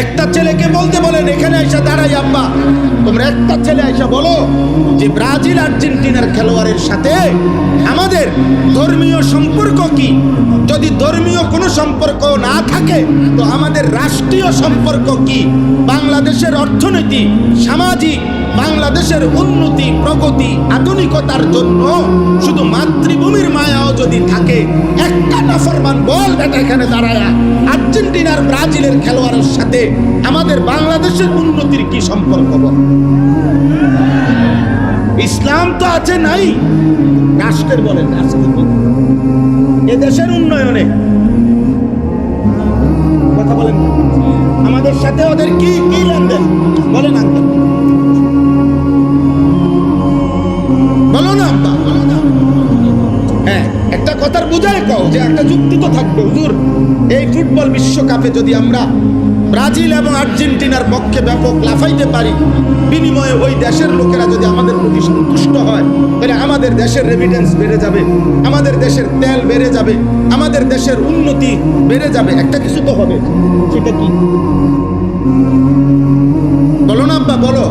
একটা ছেলেকে বলতে বলেন, এখানে আইসা দাঁড়াই আব্বা, তোমরা একটা ছেলে আইসা বলো যে ব্রাজিল আর্জেন্টিনার খেলোয়াড়ের সাথে আমাদের ধর্মীয় সম্পর্ক কি? যদি ধর্মীয় কোনো সম্পর্ক না থাকে তো আমাদের রাষ্ট্রীয় সম্পর্ক কি? বাংলাদেশের অর্থনীতি, সামাজিক, বাংলাদেশের উন্নতি, প্রগতি, আধুনিকতার জন্য শুধু মাতৃভূমির মায়াও যদি থাকে, একটা নাফরমান বল বেটা এখানে দাঁড়ায়া আর্জেন্টিনার ব্রাজিলের খেলোয়াড়ের সাথে আমাদের বাংলাদেশের উন্নতির কি সম্পর্ক? ইসলাম তো আছে নাই, রাষ্ট্রের বলেন, এ দেশের উন্নয়নে কথা বলেন, আমাদের সাথে ওদের কি কি লেনদেন বলেন আঙ্কেল, বলো না আব্বা। হ্যাঁ, একটা কথার বুঝায় কও যে একটা যুক্তি তো থাকবে। হুজুর, এই ফুটবল বিশ্বকাপে যদি আমরা ব্রাজিল এবং আর্জেন্টিনার পক্ষে ব্যাপক লাফাইতে পারি, বিনিময়ে ওই দেশের লোকেরা যদি আমাদের প্রতি সন্তুষ্ট হয়, তাহলে আমাদের দেশের রেমিটেন্স বেড়ে যাবে, আমাদের দেশের তেল বেড়ে যাবে, আমাদের দেশের উন্নতি বেড়ে যাবে। একটা কিছু তো হবে, সেটা কি বলো না আব্বা, বলো।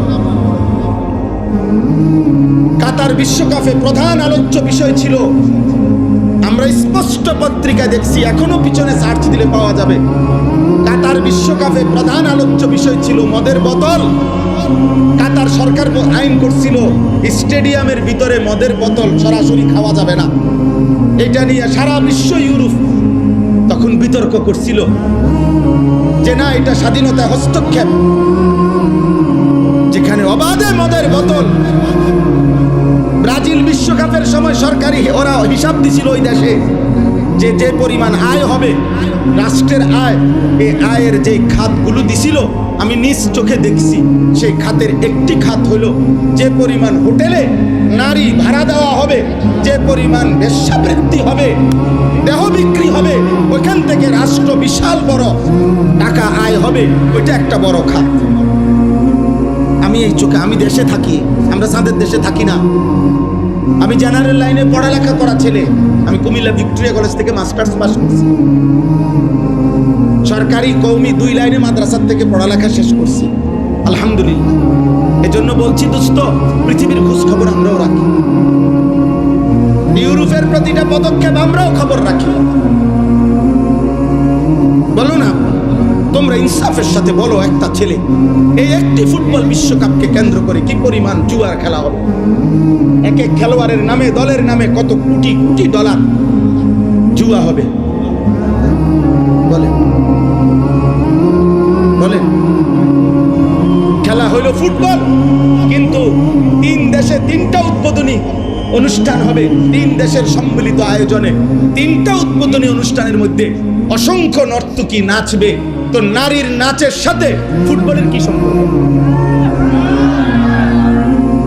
কাতার বিশ্বকাপে প্রধান আলোচ্য বিষয় ছিল, আমরা স্পষ্ট পত্রিকায় দেখছি, এখনো পিছনে সার্চ দিলে পাওয়া যাবে, কাতার বিশ্বকাপে প্রধান আলোচ্য বিষয় ছিল মদের বোতল। কাতার সরকার আইন করছিল স্টেডিয়ামের ভিতরে মদের বোতল সরাসরি খাওয়া যাবে না। এটা নিয়ে সারা বিশ্ব, ইউরোপ তখন বিতর্ক করছিল যে না, এটা স্বাধীনতা হস্তক্ষেপ, যেখানে অবাধে মদের বোতল। ব্রাজিল বিশ্বকাপের সময় সরকারি ওরা হিসাব দিছিল ওই দেশে যে যে পরিমাণ আয় হবে, রাষ্ট্রের আয়, এই আয়ের যে খাতগুলো দিছিল আমি নিজ চোখে দেখছি, সেই খাতের একটি খাত হলো যে পরিমাণ হোটেলে নারী ভাড়া দেওয়া হবে, যে পরিমাণ বেশ্যাবৃত্তি হবে, দেহ বিক্রি হবে, ওইখান থেকে রাষ্ট্র বিশাল বড় টাকা আয় হবে, ওইটা একটা বড় খাত। আমি এই চোখে, আমি দেশে থাকি, আমরা সাদের দেশে থাকি না, আমি জেনারেল লাইনে পড়ালেখা করা ছেলে, আমি কুমিল্লা ভিক্টোরিয়া কলেজ থেকে মাস্টার্স পাস করছি, সরকারি কওমি 2 লাইনে মাদ্রাসার থেকে পড়ালেখা শেষ করছি, আলহামদুলিল্লাহ। এজন্য বলছি দোস্ত, পৃথিবীর খোঁজ খবর আমরাও রাখি, ইউরোপের প্রতিটা পদক্ষেপ আমরাও খবর রাখি। বলো না, তোমরা ইনসাফের সাথে বলো, একটা ছেলে, এই একটি ফুটবল বিশ্বকাপকে কেন্দ্র করে কি পরিমাণ জুয়ার খেলা হবে? এক এক খেলোয়াড়ের নামে, দলের নামে কত কোটি কোটি ডলার জুয়া হবে, বলেন বলেন। খেলা হইলো ফুটবল, কিন্তু 3 দেশে 3টা উদ্বোধনী অনুষ্ঠান হবে, 3 দেশের সম্মিলিত আয়োজনে 3টা উদ্বোধনী অনুষ্ঠানের মধ্যে অসংখ্য নর্তকী নাচবে। তো নারীর নাচের সাথে ফুটবলের কি সম্পর্ক?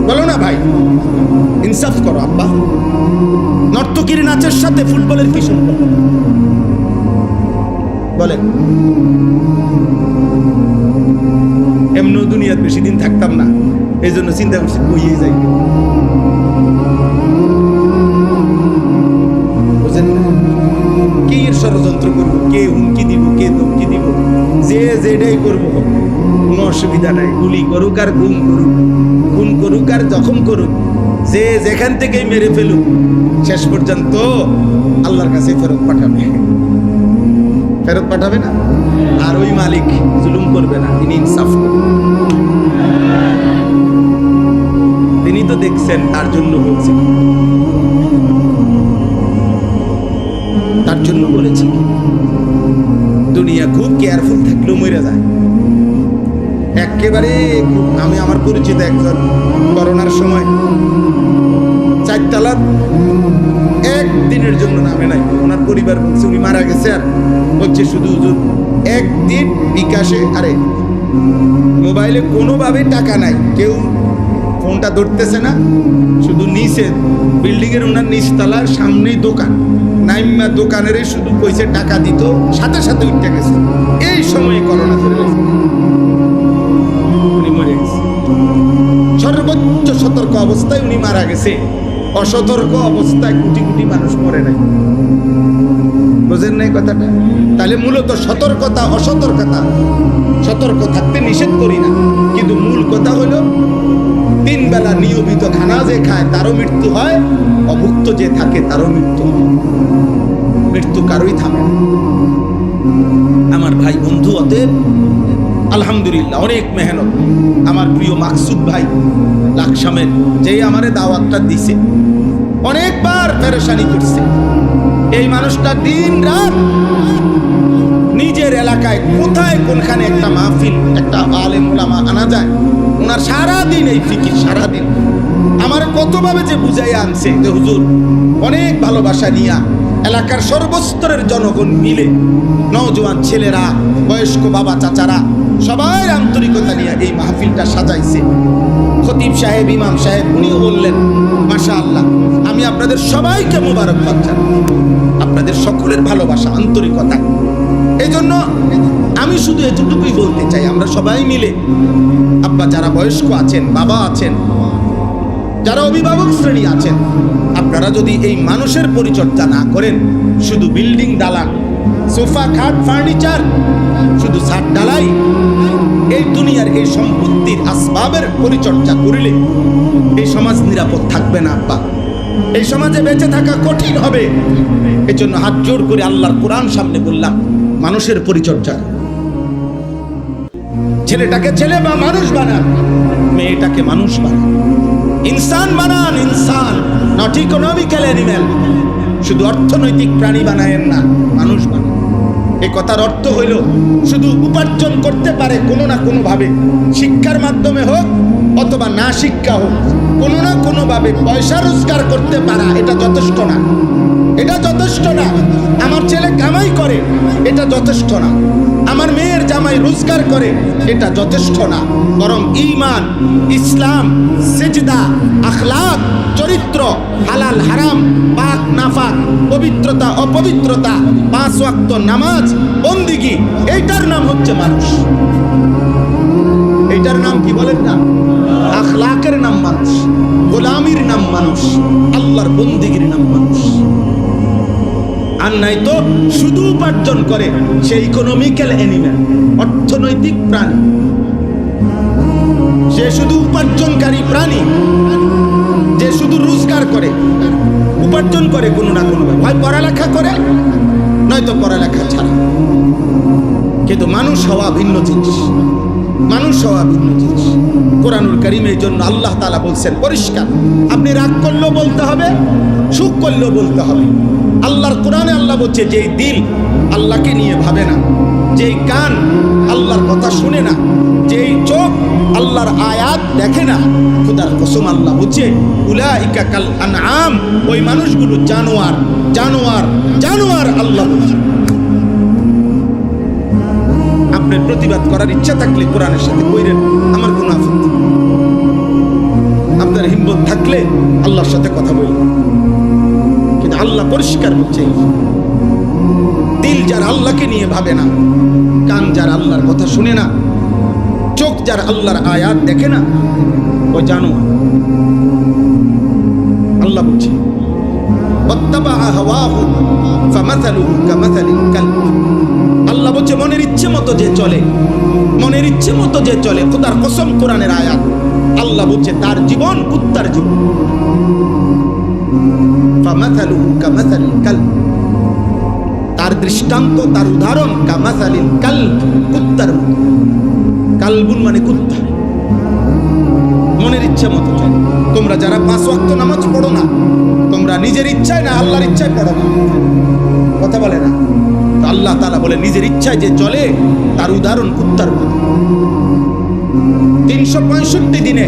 বলো না ভাই, ইনসাফ করো আব্বা, নর্তকীর নাচের সাথে ফুটবলের কি সম্পর্ক বলেন? এমন দুনিয়ার বেশি দিন থাকতাম না, এই জন্য চিন্তা করছি কইয়ে যাই, বুঝেন না? কে ষড়যন্ত্র করবো, কে হুমকি দিব, কে ধমকি দিব, যে যেটাই করবো কোনো অসুবিধা নাই, গুলি করুক আর গুম করুক, খুন করুক আর জখম করুক, যে যেখান থেকেই মেরে ফেলুক, শেষ পর্যন্ত আল্লাহর কাছে ফেরত পাঠাবে, ফেরত পাঠাবে না। আর ওই মালিক জুলুম করবে না, তিনি ইনসাফ করবেন। তিনি তো দেখছেন, তার জন্য বলছি, তার জন্য বলেছি। দুনিয়া খুব কেয়ারফুল থাকলেও মরে যায় একেবারে। আমি আমার পরিচিত একজন করোনার সময় 4 তলার একদিনের জন্য নামে নাই, ওনার পরিবার বলছে উনি মারা গেছে, আর হচ্ছে শুধু একদিন বিকাশে, আরে মোবাইলে কোনোভাবে টাকা নাই, কেউ ফোনটা ধরতেছে না, শুধু নিচে বিল্ডিং এর ওনার নিচতলার সামনেই দোকান, নাইমা দোকানের শুধু কইছে টাকা দিত, সাথে সাথে উঠে গেছে। এই সময়ে করোনা ধরে গেছে, উনি মরে গেছে। সর্বোচ্চ সতর্ক অবস্থায় উনি মারা গেছে, অসতর্ক অবস্থায় কোটি কোটি মানুষ মরে নাই। বোঝেন নাই কথাটা? তাহলে মূলত সতর্কতা অসতর্কতা, সতর্ক থাকতে নিষেধ করি না, কিন্তু মূল কথা হলো 3 বেলা নিয়মিত খানা যে খায় তারও মৃত্যু হয়, অভুক্ত যে থাকে তারও মৃত্যু হয়। মৃত্যু কারোই থামে না আমার ভাই বন্ধু। অতএব আলহামদুলিল্লাহ অনেক মেহনত আমার প্রিয় মাকসুদ ভাই লাকসামের, যে আমারে দাওয়াতটা দিছে, অনেকবার পেরেশানি করছে। এই মানুষটা দিন রাত নিজের এলাকায় কোথায় কোনখানে একটা মাহফিল, একটা আলেম ওলামা আনা যায়, ওনার সারাদিন এই ফিকির, সারাদিন আমার কতভাবে যে বুঝাইয়া আনছে যে হুজুর অনেক ভালোবাসা নিয়া এলাকার সর্বস্তরের জনগণ মিলে, নওজোয়ান ছেলেরা, বয়স্ক বাবা চাচারা সবাই আন্তরিকতা নিয়ে এই মাহফিলটা সাজাইছে। খতিব সাহেব, ইমাম সাহেব উনিও বললেন মাশাআল্লাহ। আমি আপনাদের সবাইকে মোবারকবাদ জানাই, আপনাদের সকলের ভালোবাসা, আন্তরিকতা। এই জন্য আমি শুধু এতটুকুই বলতে চাই, আমরা সবাই মিলে, আব্বা যারা বয়স্ক আছেন, বাবা আছেন, যারা অভিভাবক শ্রেণী আছেন, আপনারা যদি এই মানুষের পরিচর্যা না করেন, শুধু বিল্ডিং দালান, সোফা খাট ফার্নিচার, শুধু ছাদ ঢালাই, এই দুনিয়ার এই সম্পত্তির আসবাবের পরিচর্যা করিলে এই সমাজ নিরাপদ থাকবে না আব্বা। এই সমাজে বেঁচে থাকা কঠিন হবে। এই জন্য হাত জোর করে আল্লাহর কোরআন সামনে বললাম, মানুষের পরিচর্যা। ছেলেটাকে ছেলে বা মানুষ বানান, মেয়েটাকে মানুষ বানান, ইনসান বানান, ইনসান, নট ইকোনমিক্যাল অ্যানিম্যাল। শুধু অর্থনৈতিক প্রাণী বানায়েন না, মানুষ বানান। এই কথার অর্থ হইল শুধু উপার্জন করতে পারে কোনো না কোনো ভাবে, শিক্ষার মাধ্যমে হোক অথবা না শিক্ষা হোক, কোনো না কোনো ভাবে পয়সা রোজগার করতে পারা, এটা যথেষ্ট না, এটা যথেষ্ট না। আমার ছেলে কামাই করে, এটা যথেষ্ট না। আমার মেয়ের জামাই রোজগার করে, এটা যথেষ্ট না। বরং ঈমান, ইসলাম, সিজদা, আখলাক, চরিত্র, হালাল হারাম, পাক নাফাক, পবিত্রতা অপবিত্রতা, 5 ওয়াক্ত নামাজ, বন্দিগি, এইটার নাম হচ্ছে মানুষ। এইটার নাম কি বলেন না? আখলাকের নাম মানুষ, গোলামির নাম মানুষ, আল্লাহর বন্দিগির নাম মানুষ। আর নাই তো শুধু উপার্জন করে, সে ইকোনমিক্যাল অ্যানিম্যাল, অর্থনৈতিক প্রাণী। সে শুধু উপার্জনকারী প্রাণী, যে শুধু রোজগার করে, উপার্জন করে কোনো না কোনো, হয় পড়ালেখা করে নয়তো পড়ালেখা ছাড়া। কিন্তু মানুষ হওয়া ভিন্ন জিনিস, মানুষ হওয়া ভিন্ন জিনিস। কোরআনুল কারীমের জন্য আল্লাহ তাআলা বলছেন পরিষ্কার, আপনি রাগ করলেও বলতে হবে, সুখ করলেও বলতে হবে। আল্লাহর কোরআনে আল্লাহ বলছে, যেই দিল আল্লাহকে নিয়ে ভাবে না, যেই কান আল্লাহর কথা শুনে না, যেই চোখ আল্লাহর আয়াত দেখে না, খোদার কসম আল্লাহ বলছে উলাইকা কাল আনআম, ওই মানুষগুলো জানোয়ার, জানোয়ার, জানোয়ার। আল্লাহ বলছে, আপনার প্রতিবাদ করার ইচ্ছা থাকলে কোরআনের সাথে কইরেন, আমার কোনো আপত্তি। আপনার হিম্মত থাকলে আল্লাহর সাথে কথা বলবেন। কিন্তু আল্লাহ পরিষ্কার বলছে, দিল যার আল্লাহকে নিয়ে ভাবে না, কান যার আল্লাহর কথা শুনে না, চোখ যার আল্লাহর আয়াত দেখে না, ও জানোয়ার। আল্লাহ বলছে আল্লাহ বলছে মনের ইচ্ছে মতো যে চলে, মনের ইচ্ছে মতো যে চলে, খোদার কসম কোরআনের আয়াত, আল্লাহ বলছে তার জীবন কুত্তার জীবন। তার দৃষ্টান্ত, তার উদাহরণ কামাসালিল কালব, কুত্তার মতো। কালবুন মানে কুত্তা। মনের ইচ্ছা মতো চলে। তোমরা যারা 5 ওয়াক্ত নামাজ পড়ো না, তোমরা নিজের ইচ্ছায় না আল্লাহর ইচ্ছায় পড়ো না, কথা বলে না। তো আল্লাহ তাআলা বলে নিজের ইচ্ছায় যে চলে তার উদাহরণ কুত্তার মতো। 365 দিনে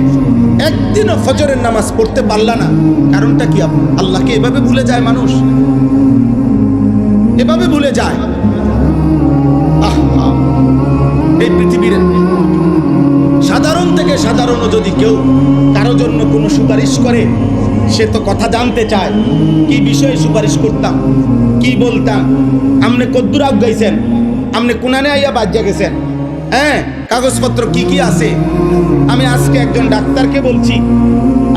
একদিনও ফজরের নামাজ পড়তে পারলা না, কারণটা কি? আল্লাহকে এভাবে ভুলে যায় মানুষ, এভাবে ভুলে যায়। এই পৃথিবীর সাধারণ থেকে সাধারণ যদি কেউ কারো জন্য কোনো সুপারিশ করে, সে তো কথা জানতে চায়, কি বিষয়ে সুপারিশ করতাম, কি বলতাম, আমনে কদ্দুর আগাইছেন, আমনে কোনানে আইয়া বাজ্যা গেছেন, হ্যাঁ কাগজপত্র কি কি আছে। আমি আজকে একজন ডাক্তারকে বলছি,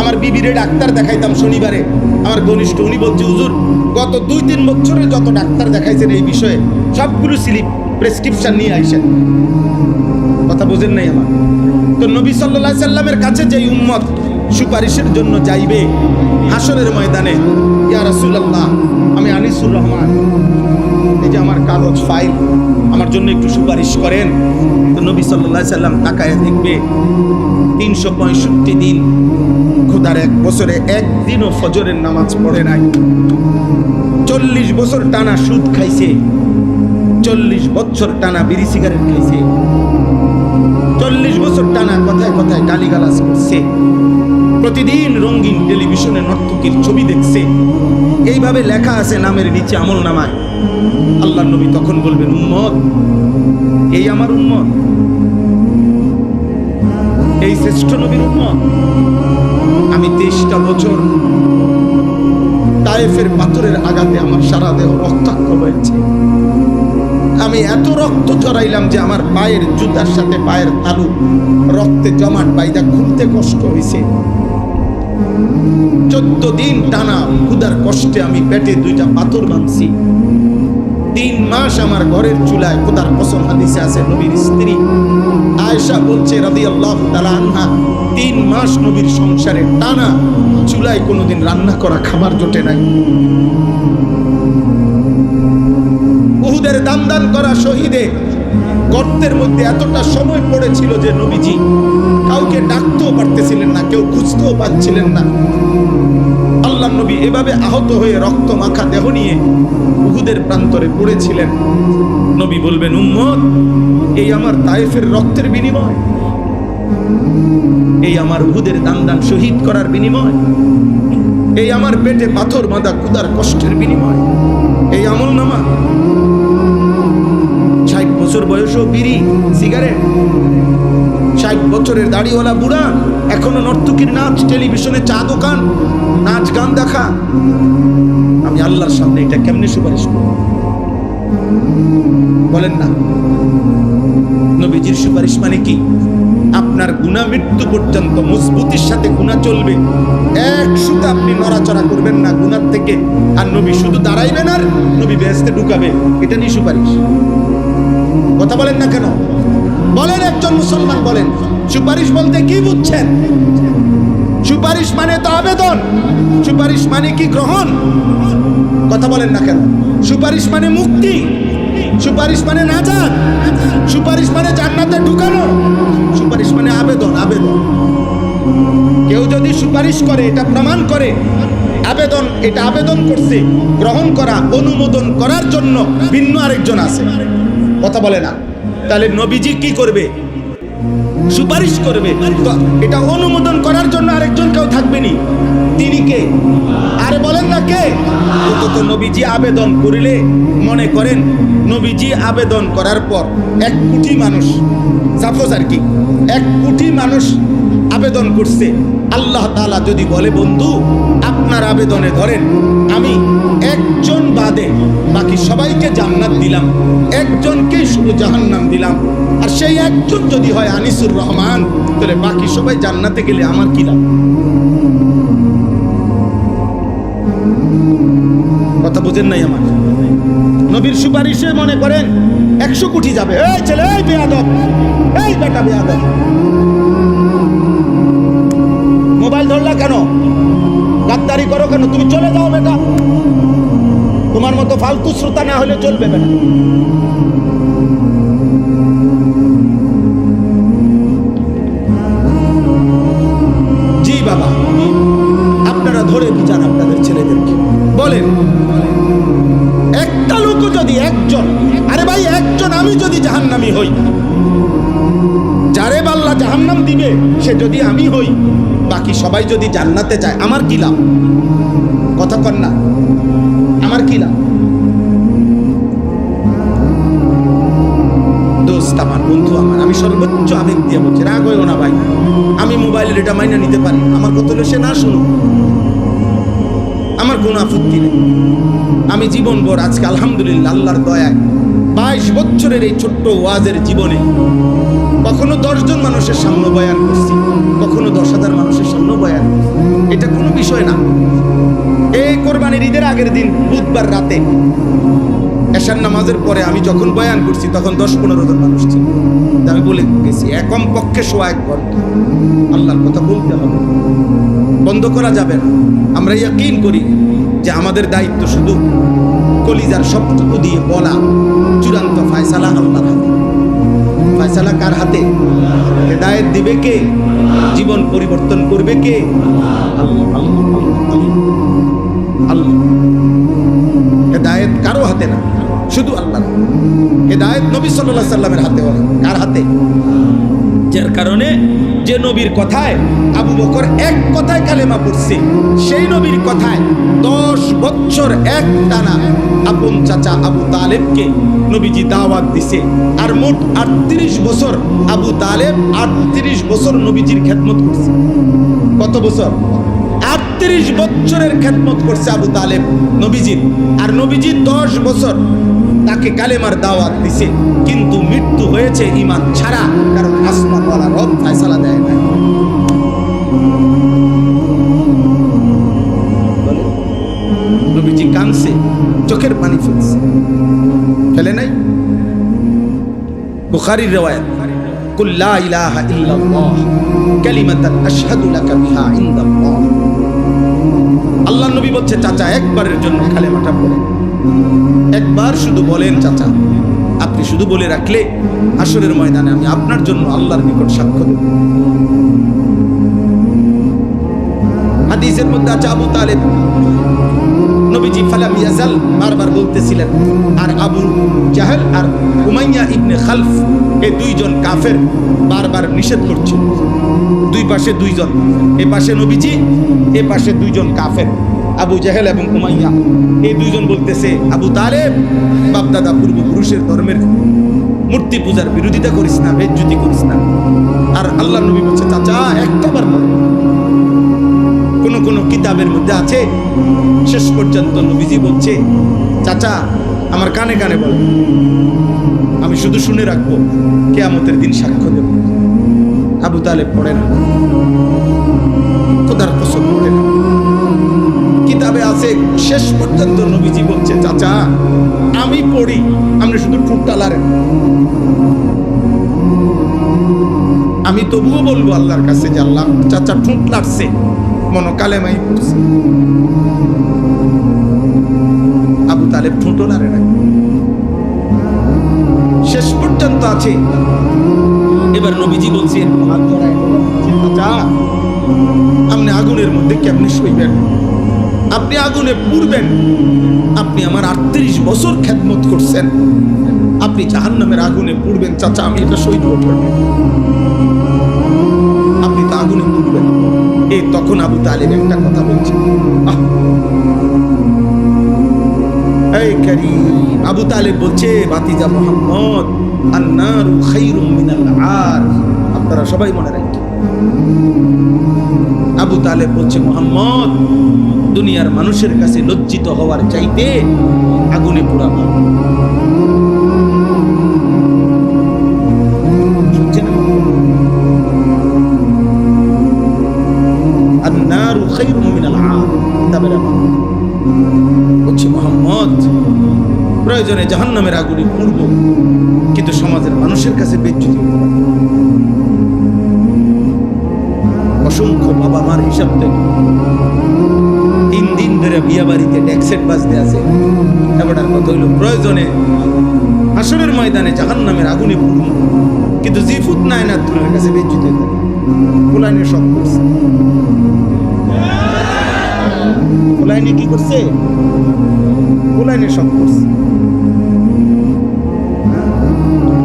আমার বিবিরে ডাক্তার দেখাইতাম শনিবারে, আমার ঘনিষ্ঠ উনি বলছে হুজুর গত 2-3 বছরে যত ডাক্তার দেখাইছেন এই বিষয়ে সবগুলো স্লিপ প্রেসক্রিপশন নিয়ে আইসেন। কথা বোঝেন নাই আমার? তো নবী সাল্লাল্লাহু আলাইহি সাল্লামের কাছে যেই উম্মত সুপারিশের জন্য যাইবে হাসরের ময়দানে, ইয়া রাসূলুল্লাহ আমি আনিসুর রহমান, এই যে আমার কাগজ ফাইল, আমার জন্য একটু সুপারিশ করেন। তো নবী সাল্লাল্লাহু আলাইহি সাল্লাম তাকায় দেখবে 365 দিন খোদার এক বছরে একদিনও ফজরের নামাজ পড়ে নাই, 40 বছর টানা সুদ খাইছে, 40 বছর টানা বিড়ি সিগারেট খাইছে, 40 বছর টানা কথায় কথায় গালিগালাজ করছে, প্রতিদিন রঙিন টেলিভিশনে নর্তকীর ছবি দেখছে, এইভাবে লেখা আছে নামের নিচে আমল নামায়। আল্লাহর নবী তখন বলবেন উম্মত, এই আমার উম্মত, এই শ্রেষ্ঠ নবীর উম্মত। আমি 23টা বছর তায়েফের পাথরের আঘাতে আমার সারা দেহ রক্তাক্ত হয়েছে, আমি এত রক্ত ঝরাইলাম যে আমার পায়ের জুতার সাথে পায়ের তালু রক্তে জমাট বাইদা খুলতে কষ্ট হয়েছে। 14 দিন টানা ক্ষুধার কষ্টে আমি পেটে 2টা পাথর বাঁধছি। 3 মাস আমার ঘরের চুলায়, খোদার কসম হাদিসে আছে নবীর স্ত্রী আয়েশা বলছে রাদিয়াল্লাহু তাআলা আনহা, 3 মাস নবীর সংসারে টানা চুলায় কোনোদিন রান্না করা খাবার জোটে নাই। উহুদের দান করা শহীদে গর্তের মধ্যে এতটা সময় পড়েছিল যে নবীজি কাউকে ডাকতেও পারতেছিলেন না, কেউ খুঁজতেও পাচ্ছিলেন না। আল্লাহর নবী এভাবে আহত হয়ে রক্ত মাখা দেহ নিয়ে উহুদের প্রান্তরে পড়েছিলেন। নবী বলবেন উম্মত, এই আমার তায়েফের রক্তের বিনিময়, এই আমার উহুদের দান শহীদ করার বিনিময়, এই আমার পেটে পাথর বাঁধা ক্ষুধার কষ্টের বিনিময়, এই আমল নামা। 60 বছর বয়সও বিড়ি সিগারেট, 60 বছরের দাড়িওয়ালা বুড়া এখনো নর্তকীর নাচ, টেলিভিশনে চা দোকান, নাচ গান দেখা। আমি আল্লাহর সামনে এটা কেমনে সুপারিশ করব? বলেন না। নবীজির সুপারিশ মানে কি? আপনার গুনাহ মৃত্যু পর্যন্ত মজবুতির সাথে গুনাহ চলবে, এক সুতা আপনি নড়াচড়া করবেন না গুনাহ থেকে। আর নবী শুধু দাঁড়াইবেন আর নবী বেহেশতে ঢুকাবে, এটা নিয়ে সুপারিশ। কথা বলেন না কেন? বলেন, একজন মুসলমান বলেন, সুপারিশ বলতে কি বুঝছেন? সুপারিশ মানে তো আবেদন, সুপারিশ মানে কি গ্রহণ? কথা বলেন না কেন? সুপারিশ মানে মুক্তি, সুপারিশ মানে নাজাত, সুপারিশ মানে জান্নাতে ঢুকানো, সুপারিশ মানে আবেদন। আবেদন, কেউ যদি সুপারিশ করে এটা প্রমাণ করে আবেদন, এটা আবেদন করছে, গ্রহণ করা, অনুমোদন করার জন্য ভিন্ন আরেকজন আছে। কথা বলে না। তাহলে নবীজি কি করবে? সুপারিশ করবে, তো এটা অনুমোদন করার জন্য আরেকজন কেউ থাকবেনি। তিনি কে? আরে বলেন না কে? তো নবীজি আবেদন করিলে, মনে করেন নবীজি আবেদন করার পর 1 কোটি মানুষ, সাপোজ আর কি 1 কোটি মানুষ আবেদন করছে, আল্লাহ তাআলা যদি বলে বন্ধু আপনার আবেদনে ধরেন আমি একজন বাদে বাকি সবাইকে জান্নাত দিলাম, একজনকেই শুধু জাহান্নাম দিলাম, আর সেই একজন যদি হয় আনিসুর রহমান, তাহলে বাকি সবাই জান্নাতে গেলে আমার কি লাভ? কথা বুঝেন নাই আমার? নবীর সুপারিশে মনে করেন 100 কোটি যাবে। এই ছেলে, এই বেয়াদব, এই বেটা বেয়াদব, মোবাইল ধরলা কেন? গাদ্দারি করো কেন? তুমি চলে যাও বেটা, তোমার মতো ফালতু শ্রোতা না হলে চলবে বেটা। জি বাবা, আপনারা ধরে বুঝান আপনাদের ছেলেদেরকে, বলেন একটা লোক যদি, একজন, আরে ভাই একজন, আমি যদি জাহান্নামী হই, যারে আল্লাহ জাহান্নাম দিবে সে যদি আমি হই, বাকি সবাই যদি জান্নাতে যায়, আমার কি লাভ? কথা কন না, আমার কি লাভ? দোস্ত আমার, বন্ধু আমার, আমি সর্বোচ্চ আবেগ দিয়ে বলছি, রাগ হইও না ভাই, আমি মোবাইলের এটা মাইনা নিতে পারি, আমার কথা হলে সে না শুনুক, আমার কোনো আপত্তি নেই। আমি জীবনভর আজকে আলহামদুলিল্লাহ আল্লাহর দয়ায় 22 বছরের এই ছোট্ট ওয়াজের জীবনে কখনো 10 জন মানুষের সামনে বয়ান করছি, কখনো 10,000 মানুষের সামনে বয়ান করছি। এটা কোনো বিষয় না। এই কোরবানির ঈদের আগের দিন বুধবার রাতে এশার নামাজের পরে আমি যখন বয়ান করছি তখন 10-15 জন মানুষ ছিল। আমি বলে গেছি একম পক্ষে 1 ঘন্টা আল্লাহর কথা বলতে হবে, বন্ধ করা যাবে না। আমরা ইয়াকিন করি যে আমাদের দায়িত্ব শুধু কলিজার সবটুকু দিয়ে বলা, চূড়ান্ত ফয়সালা আল্লাহর হাতে। ফয়সালা কার হাতে? হেদায়েত দিবে কে? জীবন পরিবর্তন করবে কে? আল্লাহ আল্লাহ আল্লাহ আল্লাহ। হেদায়েত কারো হাতে না, শুধু আল্লাহর। হেদায়েত নবী সাল্লাল্লাহু আলাইহি সাল্লামের হাতে। বলে কার হাতে? যার কারণে যে নবীর কথায় আবু বকর এক কথায় কালেমা পড়ছে, সেই নবীর কথায় 10 বছর এক টানা আপন চাচা আবু তালেবকে নবীজি দাওয়াত দিছে। আর মোট 38 বছর আবু তালেব 38 বছর নবীজির খেদমত করছে। কত বছর? 38 বছরের খেদমত করছে আবু তালেব নবীজির। আর নবীজি 10 বছর তাকে কালেমার দাওয়াত দিছে, কিন্তু মৃত্যু হয়েছে ঈমান ছাড়া, কারণ আসমান ওয়ালা রব ফয়সালা দেয় না। নবীজি কাঁদছে, চোখের পানি ফেলছে, ফেলে নাই? বুখারীর riwayat, কুল লা ইলাহা ইল্লাল্লাহ কালিমাতান আশহাদু লাকা বিহা ইনদাল্লাহ। আল্লাহর নবী বলছে, চাচা একবারের জন্য কালেমাটা পড়েন, একবার শুধু বলেন চাচা। আপনি শুধু বলে রাখলে হাসরের ময়দানে আমি আপনার জন্য আল্লাহর নিকট সাক্ষ্য দেব। হাদিসের মধ্যে আছে আবু তালেব নবীজি ফালাম ইয়াজাল বারবার বলতেছিলেন, আর আবু জাহেল আর উমাইয়া ইবনে খালফ এই 2 জন কাফের বারবার নিষেধ করছিল। 2 পাশে 2 জন, এ পাশে নবীজি, এ পাশে 2 জন কাফের, আবু জাহেল এবং উমাইয়া। এই 2 জন বলতেছে, আবু তালেব বাপদাদা পূর্বপুরুষের ধর্মের মূর্তি পূজার বিরোধিতা করিস না, বেজ্জতি করিস না। আর আল্লাহ নবী বলছে, চাচা একটাবার বলো। কোন কিতাবের মধ্যে আছে শেষ পর্যন্ত নবীজি বলছে, চাচা আমার কানে কানে বল, আমি শুধু শুনে রাখবো, কিয়ামতের দিন সাক্ষ্য দেব। আবু তালেব পড়ে না, খোদার কসম পড়ে না। কিতাবে আছে শেষ পর্যন্ত নবীজি বলছে, চাচা আমি পড়ি, আপনি শুধু ঠুকটালারেন। আমি তবুও বলবো আল্লাহর কাছে যে আল্লাহ চাচা ঠুক লাগছে, মনো কালেমাই পড়ছে। আবু তালেব ঠুঁটো লারে না, শেষ পর্যন্ত আছে। এবার নবীজি বলছেন, চাচা আপনি আগুনের মধ্যে কেমনি শুইবেন? আপনি আগুনে পুড়বেন। আপনি আমার 38 বছর খেদমত করছেন, আপনি জাহান্নামের আগুনে পুড়বেন। চাচা আমি এটা সহ্য করতে পারবো, আপনি তো আগুনে পুড়বেন। এই তখন আবু তালেব একটা কথা বলছে, এই কারীম। আবু তালেব বলছে, ভাতিজা মুহাম্মদ, আন-নারু খায়রুম মিনাল আর। আপনারা সবাই মনে রাখবেন, আবু তালেব বলছে, মুহাম্মদ দুনিয়ার মানুষের কাছে লজ্জিত হওয়ার চাইতে আগুনে পোড়া ভালো। শুনছেন? আন-নারু খায়রুম মিনাল আর। বলছে, মুহাম্মদ প্রয়োজনে জাহান্নামের আগুনে পুড়ব, কিন্তু সমাজের মানুষের কাছে বেজ্জতি হতে পারে। অসংখ্য বাবা মার হিসাব থেকে 3 দিন ধরে বিয়া বাড়িতে ডেকসেট বাজতে আছে। এবারটার কথা হইল, প্রয়োজনে হাসরের ময়দানে জাহান্নামের আগুনে পুড়ব, কিন্তু জিফুত নাই না তুলের কাছে বেজ্জতি হতে পারে। ফুলাইনে সব করছে, ফুলাইনে কি করছে? ফুলাইনে সব করছে।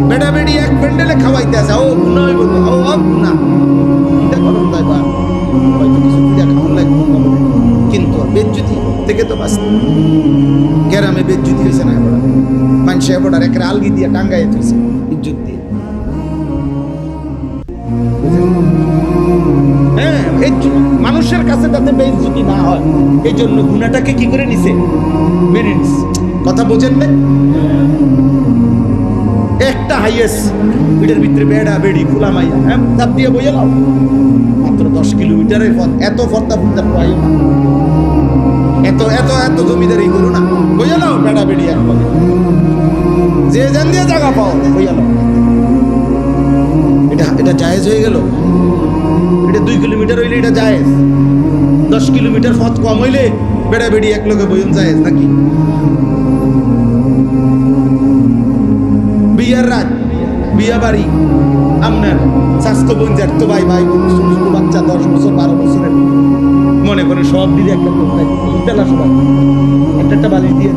বেড়া বেড়ি এক প্যান্ডেলে খাওয়াইতে আছে, ও গুণা হইব তো, ও গুণা এটা করুন তাই বা হয়তো কিছু পূজা খাওয়ান লাগবে, কিন্তু বেজ্জতি থেকে তো বাঁচতে। গ্রামে বেজ্জতি হয়েছে না, এবার মানুষ এবার এক আলগি দিয়ে টাঙ্গাই তুইছে ইজ্জত দিয়ে। হ্যাঁ, মানুষের কাছে যাতে বেজ্জতি না হয় এই জন্য গুণাটাকে কি করে নিছে? মেনে নিছে। কথা বোঝেন না? একটা হাইয়েস্ট পিঠের ভিতরে বেড়া বেড়ি ফুলা মাইয়া, হ্যাঁ চাপ দিয়ে বইয়ে লাও, মাত্র 10 কিলোমিটারের পথ, এত ফর্তা ফুর্তা পাই না, এত এত এত জমিদারি করো না, বুঝে নাও বেড়া বেড়ি এক পথে যে জান দিয়ে জায়গা পাও, বুঝে নাও এটা জায়েজ হয়ে গেল। এটা 2 কিলোমিটার হইলে এটা জায়েজ, 10 কিলোমিটার পথ কম হইলে বেড়া বেড়ি এক লোকে বইন জায়েজ নাকি? বিয়ার রাত, বিয়া বাড়ি, আপনার স্বাস্থ্য বোন জ্যাঠ তো ভাই ভাই ছোট বাচ্চা 10 বছর 12 বছরের মনে করে সব দিদি একটা তেলা সবাই একটা বালিশ দিয়ে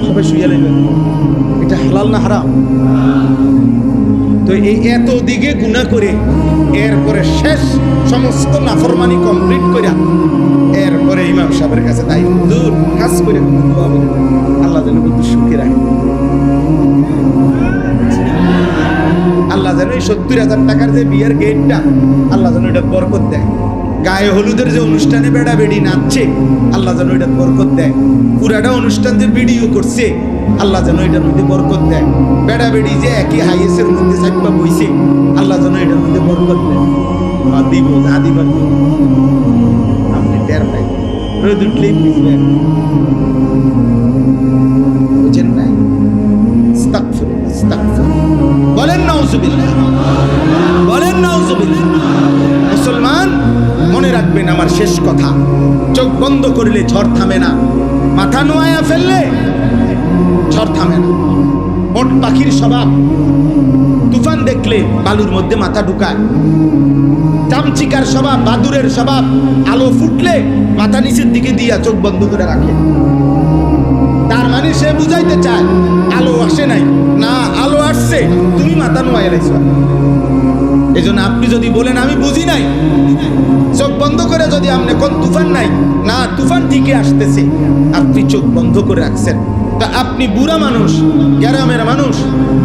সবাই শুয়ে নেবেন, এটা হালাল না হারাম? তো এই এত দিকে গুনাহ করে এরপরে শেষ সমস্ত নাফরমানি কমপ্লিট করে এরপরে ইমাম সাহেবের কাছে তাই হুজুর কাজ করে আল্লাহ যেন বুদ্ধি সুখে রাখে, আল্লাহ যেন 70,000 টাকার যে বিয়ের গেটটা আল্লাহ যেন এটা বরকত দেয়, গায়ে হলুদের যে অনুষ্ঠানে বেড়া বেড়ি নাচছে আল্লাহ যেন এটা বরকত দেয়, পুরাটা অনুষ্ঠান যে ভিডিও করছে আল্লাহ যেন এটার মধ্যে বরকত দেয়, বেড়া বেড়ি যে একই হাইয়েসের মধ্যে সাইপা বইছে আল্লাহ যেন এটার মধ্যে বরকত দেয়। দিব দিবার আপনি টের পাই রোদ উঠলেই বুঝবেন, বুঝেন নাই? বলেন নাউজুবিল্লাহ, বলেন নাউজুবিল্লাহ। মুসলমান মনে রাখবেন আমার শেষ কথা, চোখ বন্ধ করলে ঝড় থামে না, মাথা নোয়ায়া ফেললে ঝড় থামে না। ওট পাখির স্বভাব তুফান দেখলে বালুর মধ্যে মাথা ঢুকায়, চামচিকার স্বভাব, বাদুরের স্বভাব আলো ফুটলে মাথা নিচের দিকে দিয়া চোখ বন্ধ করে রাখে। তার মানে সে বুঝাইতে চায় আলো আসে নাই, না আলো আসছে, তুমি মাথা নোয়াই লাইছ। এই জন্য আপনি যদি বলেন আমি বুঝি নাই, চোখ বন্ধ করে যদি আপনি কোন তুফান নাই, না তুফান ঠিকই আসতেছে, আপনি চোখ বন্ধ করে রাখছেন, তা আপনি বুড়া মানুষ, গ্রামের মানুষ,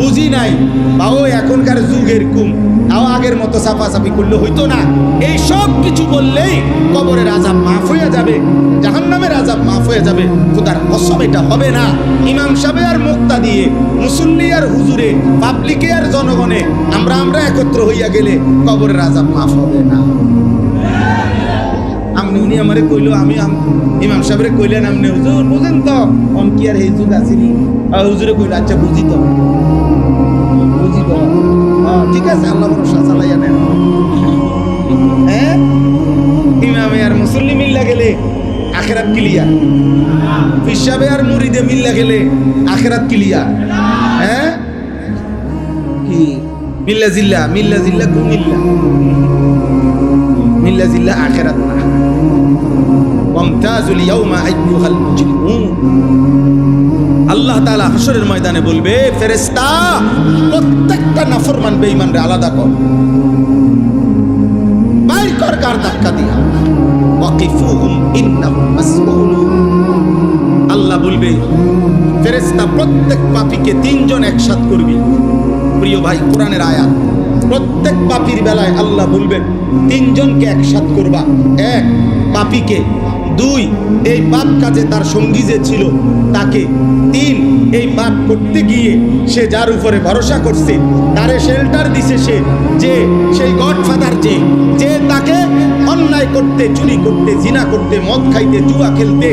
বুঝি নাই বা ও এখনকার যুগ এরকম, তাও আগের মতো সাফাসাফি করলে হইতো না, এই সব কিছু বললেই কবরের আযাব মাফ হয়ে যাবে, জাহান্নামের আযাব মাফ হয়ে যাবে। খোদার কসম এটা হবে না। ইমাম সাহেব আর মুক্তা দিয়ে, মুসল্লি আর হুজুরে, পাবলিকে আর জনগণে আমরা একত্র হইয়া গেলে কবরের আযাব মাফ হবে না। আপনি উনি আমারে কইলো, আমি ইমাম সাহেবরে কইলেন আপনি হুজুর বুঝেন তো অন কি আর এই যুগ আসেনি, হুজুরে কইলো আচ্ছা বুঝি তো, বুঝি তো, ঠিক আছে আল্লাহ ভরসা চালাইয়া নেন। হ্যাঁ, ইমামে আর মুসল্লি মিল্লা গেলে আখেরাত ক্লিয়ার, হিসাবে আর মুরিদে মিল্লা গেলে আখেরাত ক্লিয়ার। হ্যাঁ কি মিল্লা জিল্লা, মিল্লা জিল্লা কু মিল্লা, মিল্লা জিল্লা আখেরাত না। ওয়ামতাজুল ইয়াউমা আইয়ুহাল মুজরিমুন, আল্লাহ তাআলা হাশরের ময়দানে বলবে ফেরেশতা প্রত্যেকটা নাফরমান বেঈমানরে আলাদা কর, বাইর কর কার ধাক্কা দিয়া, ওয়াকিফুহুম ইন্নাহুম মাসউলুন। আল্লাহ বলবে ফেরেশতা প্রত্যেক পাপীকে 3 জন একসাথ করবি। প্রিয় ভাই, কোরআনের আয়াত, প্রত্যেক পাপীর বেলায় আল্লাহ বলবেন 3 জনকে একসাথ করবা। 1 পাপীকে, 2 এই পাপ কাজে তার সঙ্গী যে ছিল তাকে, 3 এই পাপ করতে গিয়ে সে যার উপরে ভরসা করছে, তারে শেল্টার দিছে সে, যে সেই গডফাদার যে তাকে অন্যায় করতে, চুরি করতে, জিনা করতে, মদ খাইতে, জুয়া খেলতে,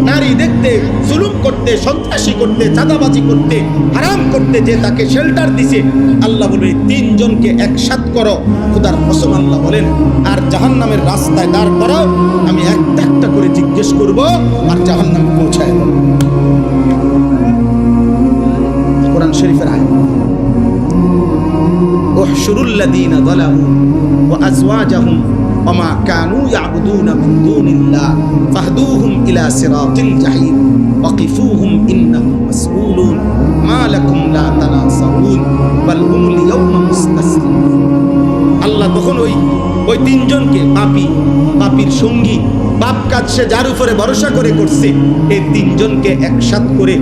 নারী দেখতে, জুলুম করতে, সন্ত্রাসী করতে, চাঁদাবাজি করতে, হারাম করতে যে তাকে শেল্টার দিছে, আল্লাহ বলে 3 জনকে একসাথ করো। খোদার কসম আল্লাহ বলেন, আর জাহান্নামের রাস্তায় দাঁড় করাও, আমি একটা একটা করে জিজ্ঞেস করব আর জাহান্নামে পৌঁছায় দেব। কোরআন শরীফের আয়াত, উহশুরুল লাযীনা যালামু ওয়া আযওয়াজাহুম ওয়া মা কানু ইয়াবুদুনা মিন দুনিল্লাহ ফাহদুহুম ইলা সিরাতিল জাহিম ওয়াকিফুহুম ইন্নাহুম মাসউলুন মা লাকুম লা তানাসারুন বাল হুমুল ইয়াওমা মুস্তাসলিমুন। আল্লাহ তখন ওই 3 জনকে, পাপীর সঙ্গী, পাপ কাজ সে যার উপরে ভরসা করে করছে, এই 3 জনকে একসাথ করে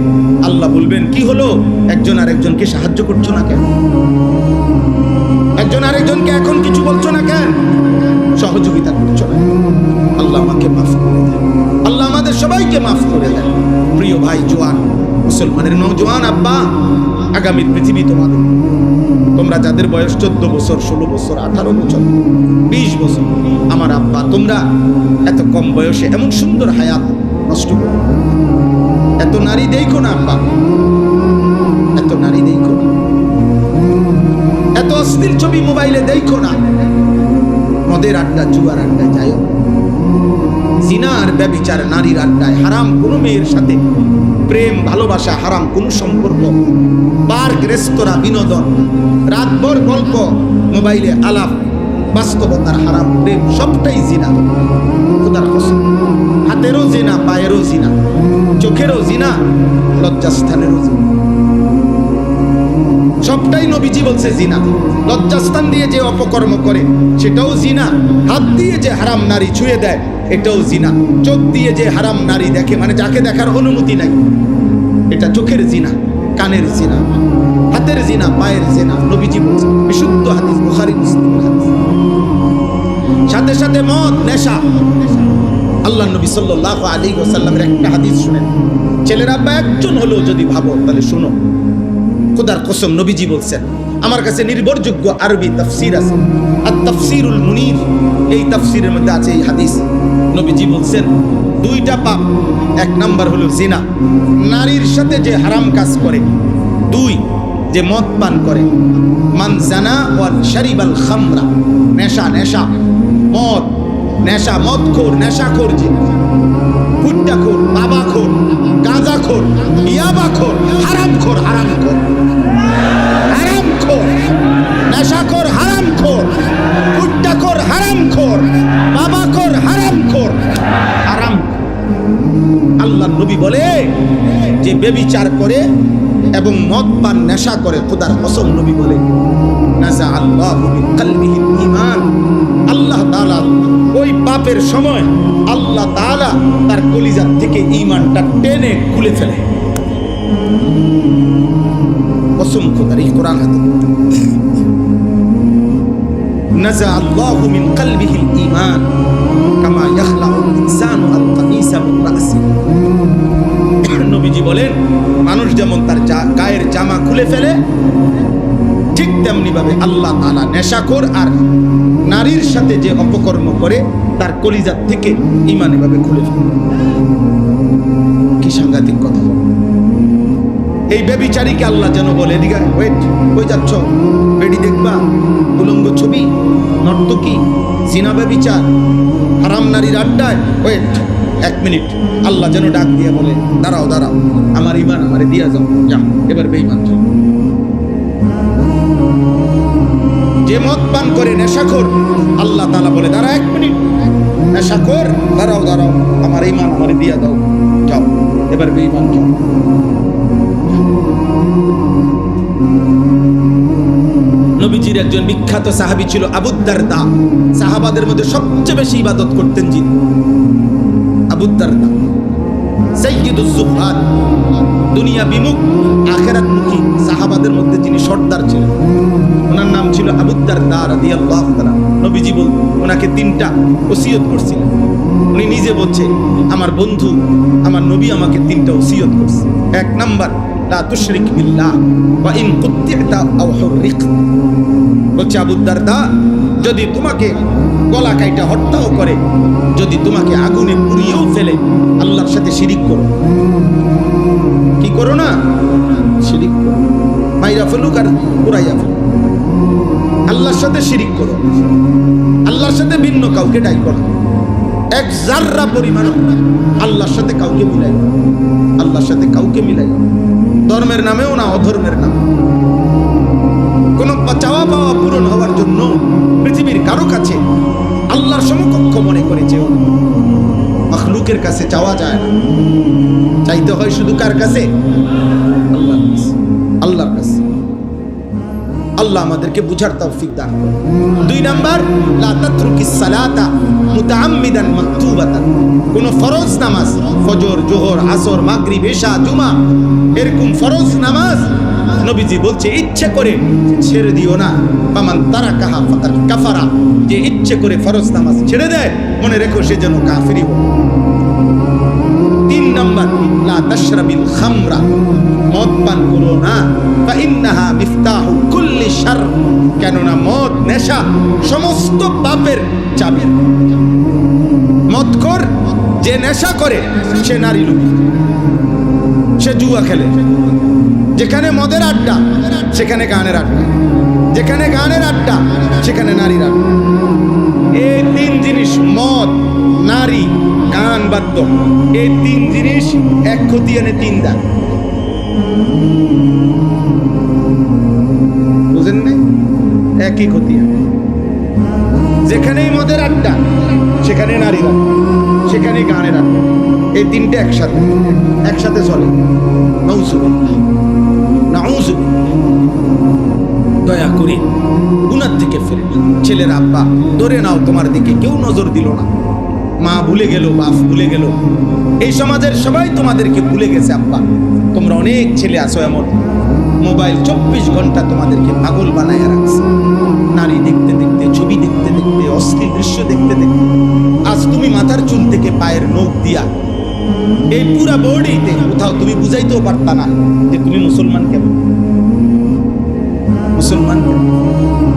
আল্লাহ বলবেন কি হলো, একজন আরেকজনকে সাহায্য করছো না কেন? একজন আরেকজনকে এখন কিছু বলছো না কেন? সহযোগিতা করছো না? আল্লাহ আমাকে মাফ করে দেন, আল্লাহ আমাদের সবাইকে মাফ করে দেন। প্রিয় ভাই, জওয়ান মুসলমানের নওজোয়ান আব্বা, আগামী পৃথিবী তোমাদের। তোমরা যাদের বয়স 14 বছর, 16 বছর, 18 বছর, 20 বছর, আমার আব্বা, তোমরা এত কম বয়সে এমন সুন্দর হায়াত নষ্ট করো। এত নারী দেখো না আব্বা, এত নারী দেখো না, এত অশ্লীল ছবি মোবাইলে দেখো না, মদের আড্ডা, জুয়ার আড্ডায় যাইও, জিনা আর ব্যভিচার, নারীর আড্ডায়, হারাম কোনো মেয়ের সাথে প্রেম ভালোবাসা, হারাম কোনো সম্পর্ক, পার্ক, রেস্তোরাঁ, বিনোদন, রাতভর গল্প, মোবাইলে আলাপ, বাস্তবতার হারাম প্রেম, সবটাই জিনা। খোদার কসম, হাতেরও জিনা, পায়েরও জিনা, চোখেরও জিনা, লজ্জাস্থানেরও জিনা, সবটাই নবীজি বলছে জিনা। লজ্জাস্থান দিয়ে যে অপকর্ম করে সেটাও জিনা, হাত দিয়ে যে হারাম নারী ছুঁয়ে দেয় এটাও জিনা, চোখ দিয়ে যে হারাম নারী দেখে, মানে যাকে দেখার অনুমতি নাই, এটা চোখের জিনা, কানের জিনা, হাতের জিনা, পায়ের জিনা। নবীজি বলছে, বিশুদ্ধ হাদিস, বুখারী মুসলিমের হাদিস। সাথে সাথে মদ, নেশা। আল্লাহ নবী সাল্লাল্লাহু আলাইহি ওয়াসাল্লামের একটা হাদিস শুনেন, ছেলের আব্বা একজন হলেও যদি ভাবো তাহলে শুনো, খোদার কসম নবীজি বলছেন, আমার কাছে নির্ভরযোগ্য আরবি তাফসীর আছে, আত-তাফসীরুল মুনীর, এই তাফসীরের মধ্যে আছে এই হাদিস। নবীজি বলছেন, দুইটা পাপ, এক নাম্বার হলো জিনা, নারীর সাথে যে হারাম কাজ করে, দুই যে মদ পান করে, মান জানা ওয়া শারিবাল খামরা, নেশা, নেশা, মদ, নেশা, মদখোর, নেশাখোর, যে গুড্ডাখোর, বাবাখোর, গাঁজাখোর, ইয়াবাখোর, হারামখোর, হারামখোর, হারামখোর, নেশাখোর, হারামখোর, গুড্ডাখোর, হারামখোর, বাবাখোর, হারামখোর, হারাম। আল্লাহ নবী বলে, যে বেবিচার করে এবং মদ পান, নেশা করে, খোদার কসম নবী বলে, নাজা আল্লাহু মিন কলবিহিল ঈমান, আল্লাহ তাআলা ওই পাপের সময় আল্লাহ তাআলা তার কলিজার থেকে ঈমানটা টেনে খুলে ফেলে। কসম খোদার, এই কোরআন হাতে, নাজা আল্লাহু মিন কলবিহিল ঈমান কামা ইয়াখলাউল ইনসানু আল কামিসা মিন রাসি। নবীজি বলেন, মানুষ যেমন তার গায়ের জামা খুলে ফেলে, ঠিক তেমনি ভাবে আল্লাহ তাআলা নেশাখোর আর নারীর সাথে যে অপকর্ম করে তার কলিজার থেকে ঈমান এভাবে খুলে ফেলে। কি সাংঘাতিক কথা! এই ব্যভিচারীকে আল্লাহ যেন বলে, এদিকে ওয়েট, কই যাচ্ছ? বেডি দেখবা? উলঙ্গ ছবি, নর্তকী, জিনা, ব্যভিচার, হারাম নারীর আড্ডায়, ওয়েট, 1 মিনিট। আল্লাহ যেন ডাক দিয়ে বলে, দাঁড়াও, দাঁড়াও, আমার ঈমান আমারে দিয়া যাও, যা, এবার বেঈমান। যে মদ পান করে, নেশাখোর, আল্লাহ তাআলা বলে, দাঁড়া 1 মিনিট, নেশাখোর, দাঁড়াও, দাঁড়াও, আমার ঈমান আমারে দিয়া দাও, যাও, এবার বেঈমান। যাও। নবীজির একজন বিখ্যাত সাহাবী ছিল আবু দারদা, সাহাবাদের মধ্যে সবচেয়ে বেশি ইবাদত করতেন যিনি, আবু দারদা, সাইয়্যিদুজ যুহাদ, দুনিয়া বিমুখ আখিরাত মুখী সাহাবাদের মধ্যে যিনি সর্দার ছিলেন। ওনার নাম ছিল আবু দারদা রাদিয়াল্লাহু তাআলা। নবীজি ওনাকে 3টা ওসিয়ত করছিলেন। উনি নিজে বলছে, আমার বন্ধু, আমার নবী আমাকে 3টা ওসিয়ত করছে। 1 নাম্বার, লা তুশরিক বিল্লাহ ওয়া ইন কুতি'তা আও হুররিক। বলছে, আবু দারদা, যদি তোমাকে গলা কাইটা হত্যাও করে, যদি তোমাকে আগুনে পুড়িয়েও ফেলে, আল্লাহর সাথে শিরিক করো। কি করো না? শিরিক করো। মাইরা ফেলুক আর পুরাইয়া ফেলুক, আল্লাহর সাথে শিরিক করো, আল্লাহর সাথে ভিন্ন কাউকে ডাই করো, 1 জাররা পরিমাণ আল্লাহর সাথে কাউকে মিলাই, আল্লাহর সাথে কাউকে মিলাই, ধর্মের নামেও না, অধর্মের নামে। কোন চাওয়া পাওয়া পূরণ হওয়ার জন্য পৃথিবীর কারো কাছে আল্লাহর সমকক্ষ মনে করেছে, মাখলুকের কাছে চাওয়া যায় না, চাইতে হয় শুধু কার কাছে? আল্লাহর কাছে, আল্লাহর কাছে। আল্লাহ আমাদেরকে বুঝার তৌফিক দান করুন। 2 নাম্বার, লা তাতরুকিস সালাতা মুতাআম্মিদান মাকতুবাতান। কোন ফরজ নামাজ, ফজর, জোহর, আসর, মাগরিব, ইশা, জুমা, এরকম ফরজ নামাজ নবীজি বলছে ইচ্ছে করে ছেড়ে দিও না। ফামান তারাকাহা ফাকাদ কাফারা, যে ইচ্ছে করে ফরজ নামাজ ছেড়ে দেয়, মনে রেখো সে যেন কাফিরই হবে। তিন নাম্বার, লা তাশরাবিল খামরা, মদ পান করো না, ফাইন্নাহা মিফতাহু কুল্লি শার, কেননা মদ নেশা সমস্ত পাপের চাবি। মদখোর যে নেশা করে সে নারী লোভী, সে জুয়া খেলে। যেখানে মদের আড্ডা সেখানে গানের আড্ডা, যেখানে গানের আড্ডা সেখানে নারীর আড্ডা। এই তিন জিনিস, মদ, নারী, গান, বাদ্য, এই তিন জিনিস এক খতিয়ানে তিন দাগ। বুঝেন না? একই খতিয়ান। যেখানেই মদের আড্ডা সেখানে নারীর আড্ডা, সেখানে গানের আড্ডা। এই তিনটে একসাথে একসাথে চলে। দয়া করে গুনার থেকে ফিরে। ছেলের আব্বা ধরে নাও, তোমার দিকে কেউ নজর দিল না, মা ভুলে গেল, বাপ ভুলে গেল, এই সমাজের সবাই তোমাদেরকে ভুলে গেছে। আব্বা, তোমরা অনেক ছেলে আছো এমন, মোবাইল 24 ঘন্টা তোমাদেরকে পাগল বানায় রাখছে। নারী দেখতে দেখতে, ছবি দেখতে দেখতে, অশ্লীল দৃশ্য দেখতে দেখতে আজ তুমি মাথার চুল থেকে পায়ের নখ দিয়া এই পুরা বডিতে কোথাও তুমি বুঝাইতেও পারতা না যে তুমি মুসলমান কেমন, মুসলমান কেমন,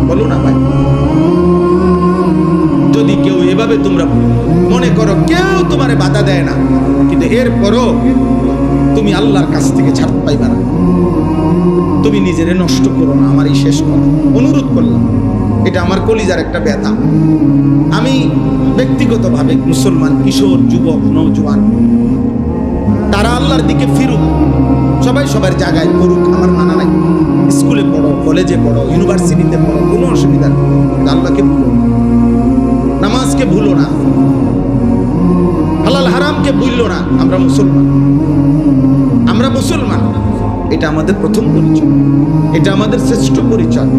বলো না ভাই। যদি কেউ এভাবে তোমরা মনে করো, কেউ তোমারে বাধা দেয় না, কিন্তু এরপরও তুমি আল্লাহর কাছ থেকে ছাড় পাইবা না। তুমি নিজেরে নষ্ট করো না, আমার এই শেষ কথা অনুরোধ করলাম। এটা আমার কলিজার একটা ব্যথা। আমি ব্যক্তিগতভাবে মুসলমান কিশোর, যুবক, নওজোয়ান, তারা আল্লাহর দিকে ফিরুক, সবাই সবার জায়গায় করুক, আমার মানা নাই। স্কুলে পড়ো, কলেজে পড়ো, ইউনিভার্সিটিতে পড়ো, কোনো অসুবিধা নেই, আল্লাহকে ভুলো না, নামাজকে ভুলো না, হালাল হারামকে ভুললো না। আমরা মুসলমান, আমরা মুসলমান। এটা আমাদের প্রথম পরিচয়, এটা আমাদের শ্রেষ্ঠ পরিচয়,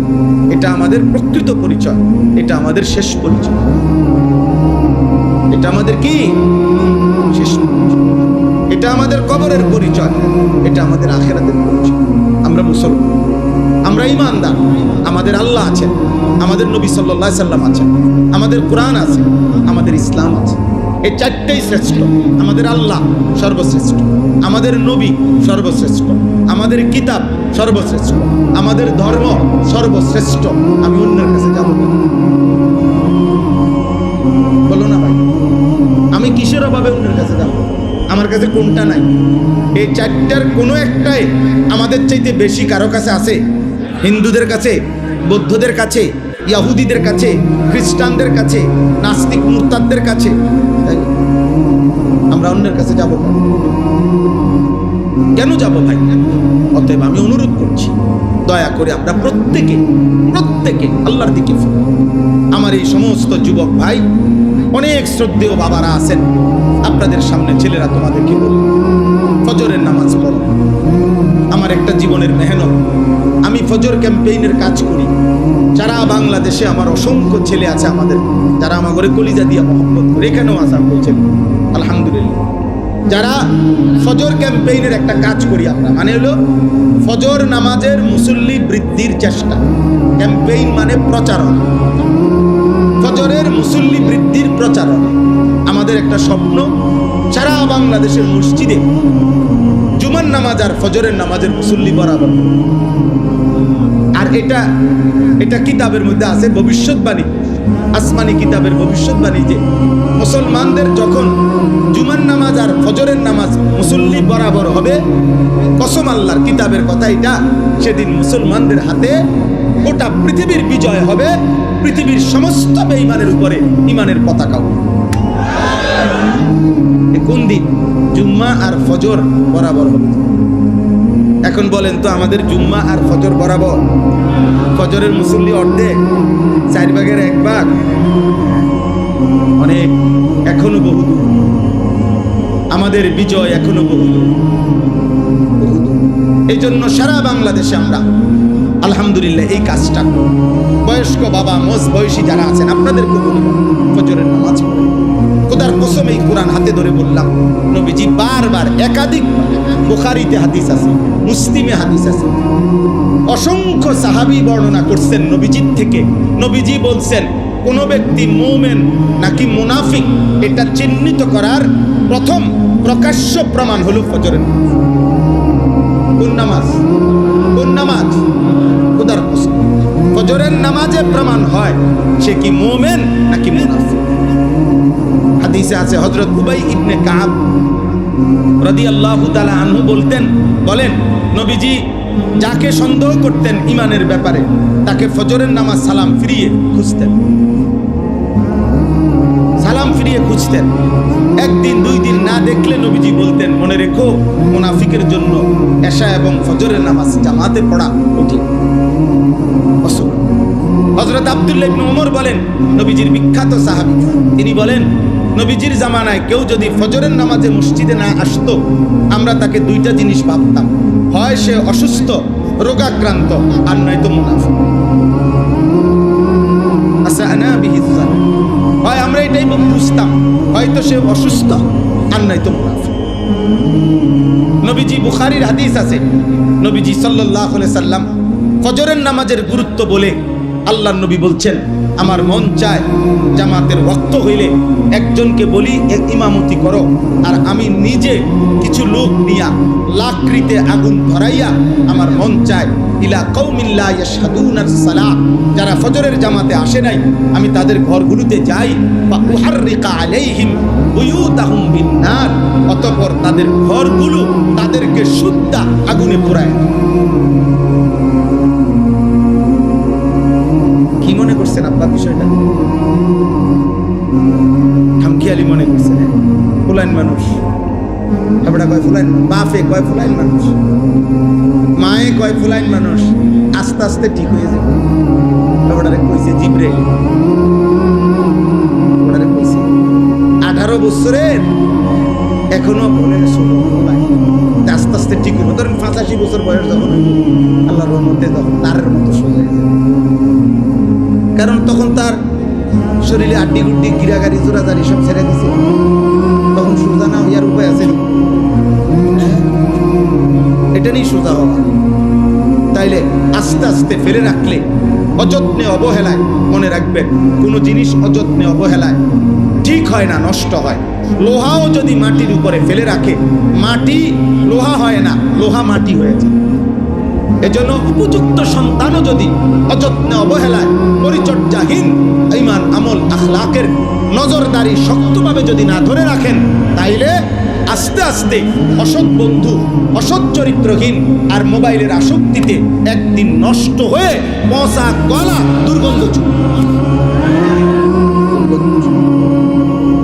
এটা আমাদের প্রকৃত পরিচয়, এটা আমাদের শেষ পরিচয়। এটা আমাদের কি শেষ পরিচয়, এটা আমাদের কবরের পরিচয়, এটা আমাদের আখিরাতের পরিচয়। আমরা মুসলমান, আমরা ঈমানদার। আমাদের আল্লাহ আছেন, আমাদের নবী সাল্লাল্লাহু আলাইহি সাল্লাম আছেন, আমাদের কোরআন আছে, আমাদের ইসলাম আছে। এই চারটেই শ্রেষ্ঠ। আমাদের আল্লাহ সর্বশ্রেষ্ঠ, আমাদের নবী সর্বশ্রেষ্ঠ, আমাদের কিতাব সর্বশ্রেষ্ঠ, আমাদের ধর্ম সর্বশ্রেষ্ঠ। আমি অন্যের কাছে যাব না, বলো না ভাই। আমি কিসের অভাবে অন্যের কাছে যাব? আমার কাছে কোনটা নাই? এই চারটার কোনো একটাই আমাদের চাইতে বেশি কারো কাছে আছে? হিন্দুদের কাছে, বৌদ্ধদের কাছে, ইহুদিদের কাছে, খ্রিস্টানদের কাছে, নাস্তিক মুরতাদদের কাছে। আমরা অন্যের কাছে যাব না, কেন যাব ভাই? অতএব আমি অনুরোধ করছি, দয়া করে আমরা প্রত্যেকে আল্লাহর দিকে ফিরি। আমার এই সমস্ত যুবক ভাই, অনেক শ্রদ্ধেয় বাবারা আছেন, আপনাদের সামনে ছেলেরা তোমাদেরকে বলি, ফজরের নামাজ পড়ো। আমার একটা জীবনের মেহনত, আমি ফজর ক্যাম্পেইনের কাজ করি সারা বাংলাদেশে। আমার অসংখ্য ছেলে আছে আমাদের, যারা আমার ঘরে কলিজা দিয়া মহব্বত করে, এখানেও আসাম করছেন আলহামদুলিল্লাহ। যারা ফজর ক্যাম্পেইনের একটা কাজ করি আমরা, মানে হলো ফজর নামাজের মুসল্লি বৃদ্ধির চেষ্টা। ক্যাম্পেইন মানে প্রচারণা, ফজরের মুসল্লি বৃদ্ধির প্রচারণা। আমাদের একটা স্বপ্ন, সারা বাংলাদেশের মসজিদে জুমার নামাজ আর ফজরের নামাজের মুসল্লি বরাবর। আর এটা কিতাবের মধ্যে আছে ভবিষ্যৎবাণী, আসমানি কিতাবের ভবিষ্যৎবাণী, যে মুসলমানদের যখন জুমার নামাজ আর ফজরের নামাজ মুসল্লি বরাবর হবে, কসম আল্লাহর কিতাবের কথা এটা, সেদিন মুসলমানদের হাতে গোটা পৃথিবীর বিজয় হবে, পৃথিবীর সমস্ত বেঈমানের উপরে ঈমানের পতাকা উঠবে। কোন দিন? জুম্মা আর ফজর বরাবর হবে। এখন বলেন তো, আমাদের জুম্মা আর ফজর বরাবর? ফজরের মুসল্লি অর্ধেক, 4 ভাগের 1 ভাগ, অনেক, এখনো বহু দূর। আমাদের বিজয় এখনো বহু দূর। এই জন্য সারা বাংলাদেশে আমরা আলহামদুলিল্লাহ এই কাজটা, বয়স্ক বাবা, বয়সী যারা আছেন, আপনাদেরকে বলি, ফজরের নামাজ পড়ে। খোদার কসম, এই কোরআন হাতে ধরে বললাম, নবীজি বারবার, একাধিক, বুখারীতে হাদিস আছে, মুসলিমে হাদিস আছে, অসংখ্য সাহাবী বর্ণনা করছেন নবীজির থেকে। নবীজি বলছেন, কোনো ব্যক্তি মুমিন নাকি মুনাফিক এটা চিহ্নিত করার প্রথম প্রকাশ্য প্রমাণ হলো ফজরের নামাজ। কোন নামাজ? কোন নামাজ? খোদার কসম, ফজরের নামাজে প্রমাণ হয় সে কি মুমিন নাকি মুনাফিক। হাদিসে আছে হযরত উবাই ইবনে কাব রাদিয়াল্লাহু তাআলা আনহু বলেন নবীজি যাকে সন্দেহ করতেন ঈমানের ব্যাপারে তাকে ফজরের নামাজ সালাম ফিরিয়ে খুঁজতেন। একদিন দুই দিন না দেখলে নবীজি বলতেন, মনে রেখো মুনাফিকের জন্য এশা এবং ফজরের নামাজ জামাতে পড়া কঠিন। হযরত আব্দুল্লাহ ইবনে ওমর বলেন, নবীজির বিখ্যাত সাহাবী, তিনি বলেন নবীজির জামানায় কেউ যদি ফজরের নামাজে মসজিদে না আসতো আমরা তাকে দুইটা জিনিস ভাবতাম, হয় সে অসুস্থ রোগাক্রান্ত আর নয়তো মুনাফিক। হয় আমরা এটাই বুঝতাম, হয়তো সে অসুস্থ আর নয়তো মুনাফিক। নবীজি বুখারীর হাদিস আছে, নবীজি সাল্লাল্লাহু আলাইহি সাল্লাম ফজরের নামাজের গুরুত্ব বলে আল্লাহর নবী বলছেন, আমার মন চায় জামাতের ওয়াক্ত হইলে একজনকে বলি ইমামতি করো, আর আমি নিজে কিছু লোক নিয়া লাকড়িতে আগুন ধরাইয়া আমার মন চায় ইলা কওমিন লা ইয়াশহাদুনাস সালাহ, যারা ফজরের জামাতে আসে নাই আমি তাদের ঘরগুলোতে যাই, বা উহাররিকা আলাইহিম বুয়ুতাহুম বিন্নার, অতঃপর তাদের ঘরগুলো তাদেরকে শুদ্ধা আগুনে পোড়ায়। কি মনে করছেন আপনার বিষয়টা? খামখেয়ালি মনে করছেন? ফুলাইন মানুষ, হাবড়া কয় ফুলাইন, বাপে কয় ফুলাইন মানুষ, মায়ে কয় ফুলাইন মানুষ, আস্তে আস্তে ঠিক হয়ে যাবে। হাবড়ারে কইছে জিব্রাইল, হাবড়ারে কইছে 18 বছরের এখনো বলেন ষোলো ফুলাইন, আস্তে আস্তে ঠিক হইব। ধরেন 85 বছর বয়স যখন আল্লাহর রহমতে তখন তারের মতো সোজা হয়ে যাবে, কারণ তখন তার শরীরে আড্ডি গুড্ডি গিরাগাড়ি জোড়াজারি সব ছেড়ে দিছে, তখন সোজা না হইয়ার উপায় আছে? এটা নিয়ে সোজা হওয়া। তাইলে আস্তে আস্তে ফেলে রাখলে অযত্নে অবহেলায়, মনে রাখবেন কোনো জিনিস অযত্নে অবহেলায় ঠিক হয় না, নষ্ট হয়। লোহাও যদি মাটির উপরে ফেলে রাখে মাটি লোহা হয় না, লোহা মাটি হয়ে যায়। এজন্য উপযুক্ত সন্তানও যদি অযত্নে অবহেলায় পরিচর্যাহীন ঈমান আমল আখলাকের নজরদারি শক্তভাবে যদি না ধরে রাখেন, তাইলে আস্তে আস্তে অসৎ বন্ধু, অসৎ চরিত্রহীন আর মোবাইলের আসক্তিতে একদিন নষ্ট হয়ে পচা গলা দুর্গন্ধ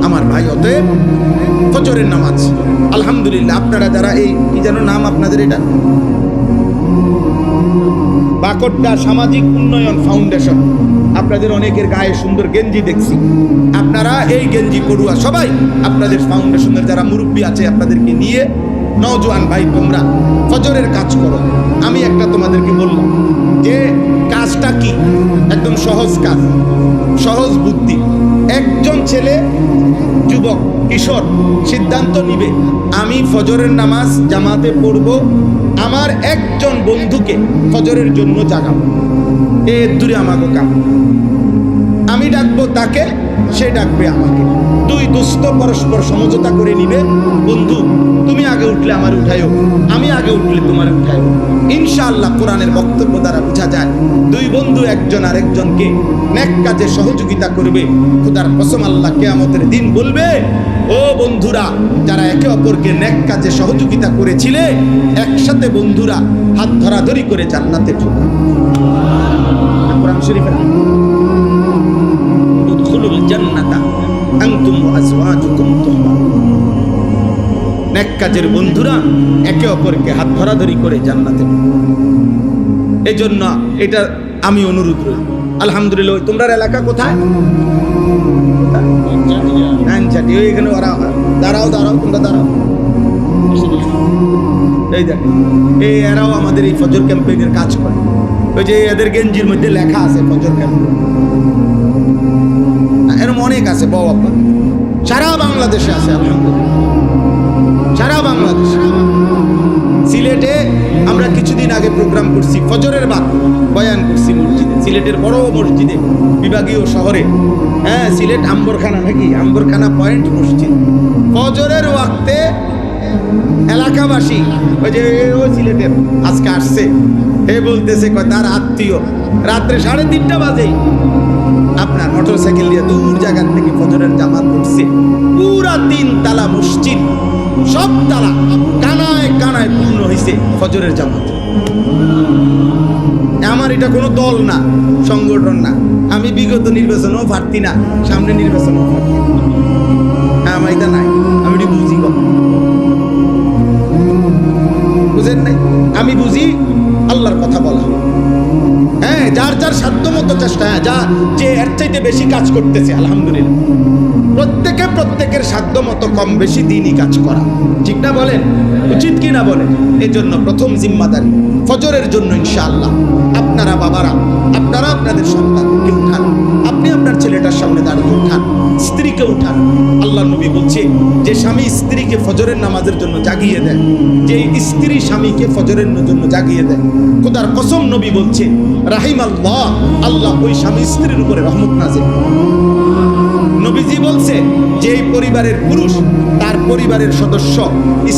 আমার ভাই। অতএব ফজরের নামাজ আলহামদুলিল্লাহ, আপনারা যারা এই কি যেন নাম আপনাদের, এটা বাকড্ডা সামাজিক উন্নয়ন ফাউন্ডেশন, আপনাদের অনেকের গায়ে সুন্দর গেঞ্জি দেখছি, আপনারা এই গেঞ্জি পড়ুয়া সবাই আপনাদের ফাউন্ডেশনের যারা মুরব্বী আছে আপনাদেরকে নিয়ে, নওজোয়ান ভাই তোমরা ফজরের কাজ করো। আমি একটা তোমাদেরকে বললাম যে কাজটা কি, একদম সহজ কাজ, সহজ বুদ্ধি। একজন ছেলে, যুবক, কিশোর সিদ্ধান্ত নিবে আমি ফজরের নামাজ জামাতে পড়ব, আমার একজন বন্ধুকে ফজরের জন্য জাগাবো, এ দূরে আমাকে কাম, আমি ডাকবো তাকে, সে ডাকবে আমাকে। দুই দোস্ত পরস্পর সমঝোতা করে নিবে, বন্ধু তুমি আগে উঠলে আমার উঠাইও, আমি আগে উঠলে তোমার উঠাইও। ইনশাআল্লাহ কোরআনের বক্তব্য দ্বারা বোঝা যায় দুই বন্ধু একজন আরেকজনকে নেক কাজে সহযোগিতা করবে। খোদার কসম আল্লাহ কিয়ামতের দিন বলবে, ও বন্ধুরা যারা একে অপরকে নেক কাজে সহযোগিতা করেছিলে, একসাথে বন্ধুরা হাত ধরাধরি করে জান্নাতে ঢুকবে। কোরআন শরীফের উদখুলুল জান্নাতা আনতুম ওয়া আজওয়াজুকুম তুহবারুন, নেক কাজের বন্ধুরা একে অপরকে হাত ধরাধরি করে জান্নাতে ঢুকবে। এজন্য এটা আমি অনুরোধ করি। আলহামদুলিল্লাহ, তোমরা এলাকা কোথায়? নানচাটি, ওইখানে ওরা দাঁড়াও দাঁড়াও, তোমরা দাঁড়াও। এই দেখেন, এই এরাও আমাদের এই ফজর ক্যাম্পেইনের কাজ করে। ওই যে এদের গেঞ্জির মধ্যে লেখা আছে ফজর ক্যাম্পেইন, এরকম অনেক আছে, বাবা সারা বাংলাদেশে আছে। আলহামদুলিল্লাহ, সারা বাংলাদেশে। সিলেটে আমরা কিছুদিন আগে প্রোগ্রাম করছি ফজরের বাদ বয়ান করছি মসজিদে, সিলেটের বড় মসজিদে, বিভাগীয় শহরে। হ্যাঁ, সিলেট আম্বরখানা নাকি, আম্বরখানা পয়েন্ট মসজিদ। ফজরের ওয়াক্তে এলাকাবাসী ওই যে ও সিলেটের আজকে আসছে, এ বলতেছে কয় তার আত্মীয় রাত্রে 3:30 বাজেই আপনার মোটরসাইকেল দিয়ে দূর জায়গার থেকে ফজরের জামাত উঠছে। পুরা 3 তালা মসজিদ, সব তালা কানায় কানায় পূর্ণ হয়েছে ফজরের জামাত। আমার এটা কোনো দল না, সংগঠন না, আমি বিগত নির্বাচনও প্রার্থী না, সামনে নির্বাচনও প্রার্থী না, আমার এটা নাই, আমি এটি বুঝি কম, বুঝেন নাই? আমি বুঝি আল্লাহর কথা বলা। হ্যাঁ, যার যার সাধ্য মতো চেষ্টা, যা যে এর চাইতে বেশি কাজ করতেছে আলহামদুলিল্লাহ, প্রত্যেকের সাধ্য মতো কম বেশি দিনই কাজ করা, ঠিক না বলেন? উচিত কি না বলেন? এই জন্য প্রথম জিম্মাদারি ফজরের জন্য ইনশাআল্লাহ আপনারা বাবারা, আপনারা আপনাদের সন্তানকে উঠান, আপনি আপনার ছেলেটার সামনে দাঁড়িয়ে উঠান, স্ত্রীকে উঠান। আল্লাহ নবী বলছে যে স্বামী স্ত্রীকে ফজরের নামাজের জন্য জাগিয়ে দেয়, যে স্ত্রী স্বামীকে ফজরের জন্য জাগিয়ে দেয়, খোদার কসম নবী বলছে রাহিম আল্লাহ, আল্লাহ ওই স্বামী স্ত্রীর উপরে রহমত নাযিল। নবীজি বলছে যে এই পরিবারের পুরুষ তার পরিবারের সদস্য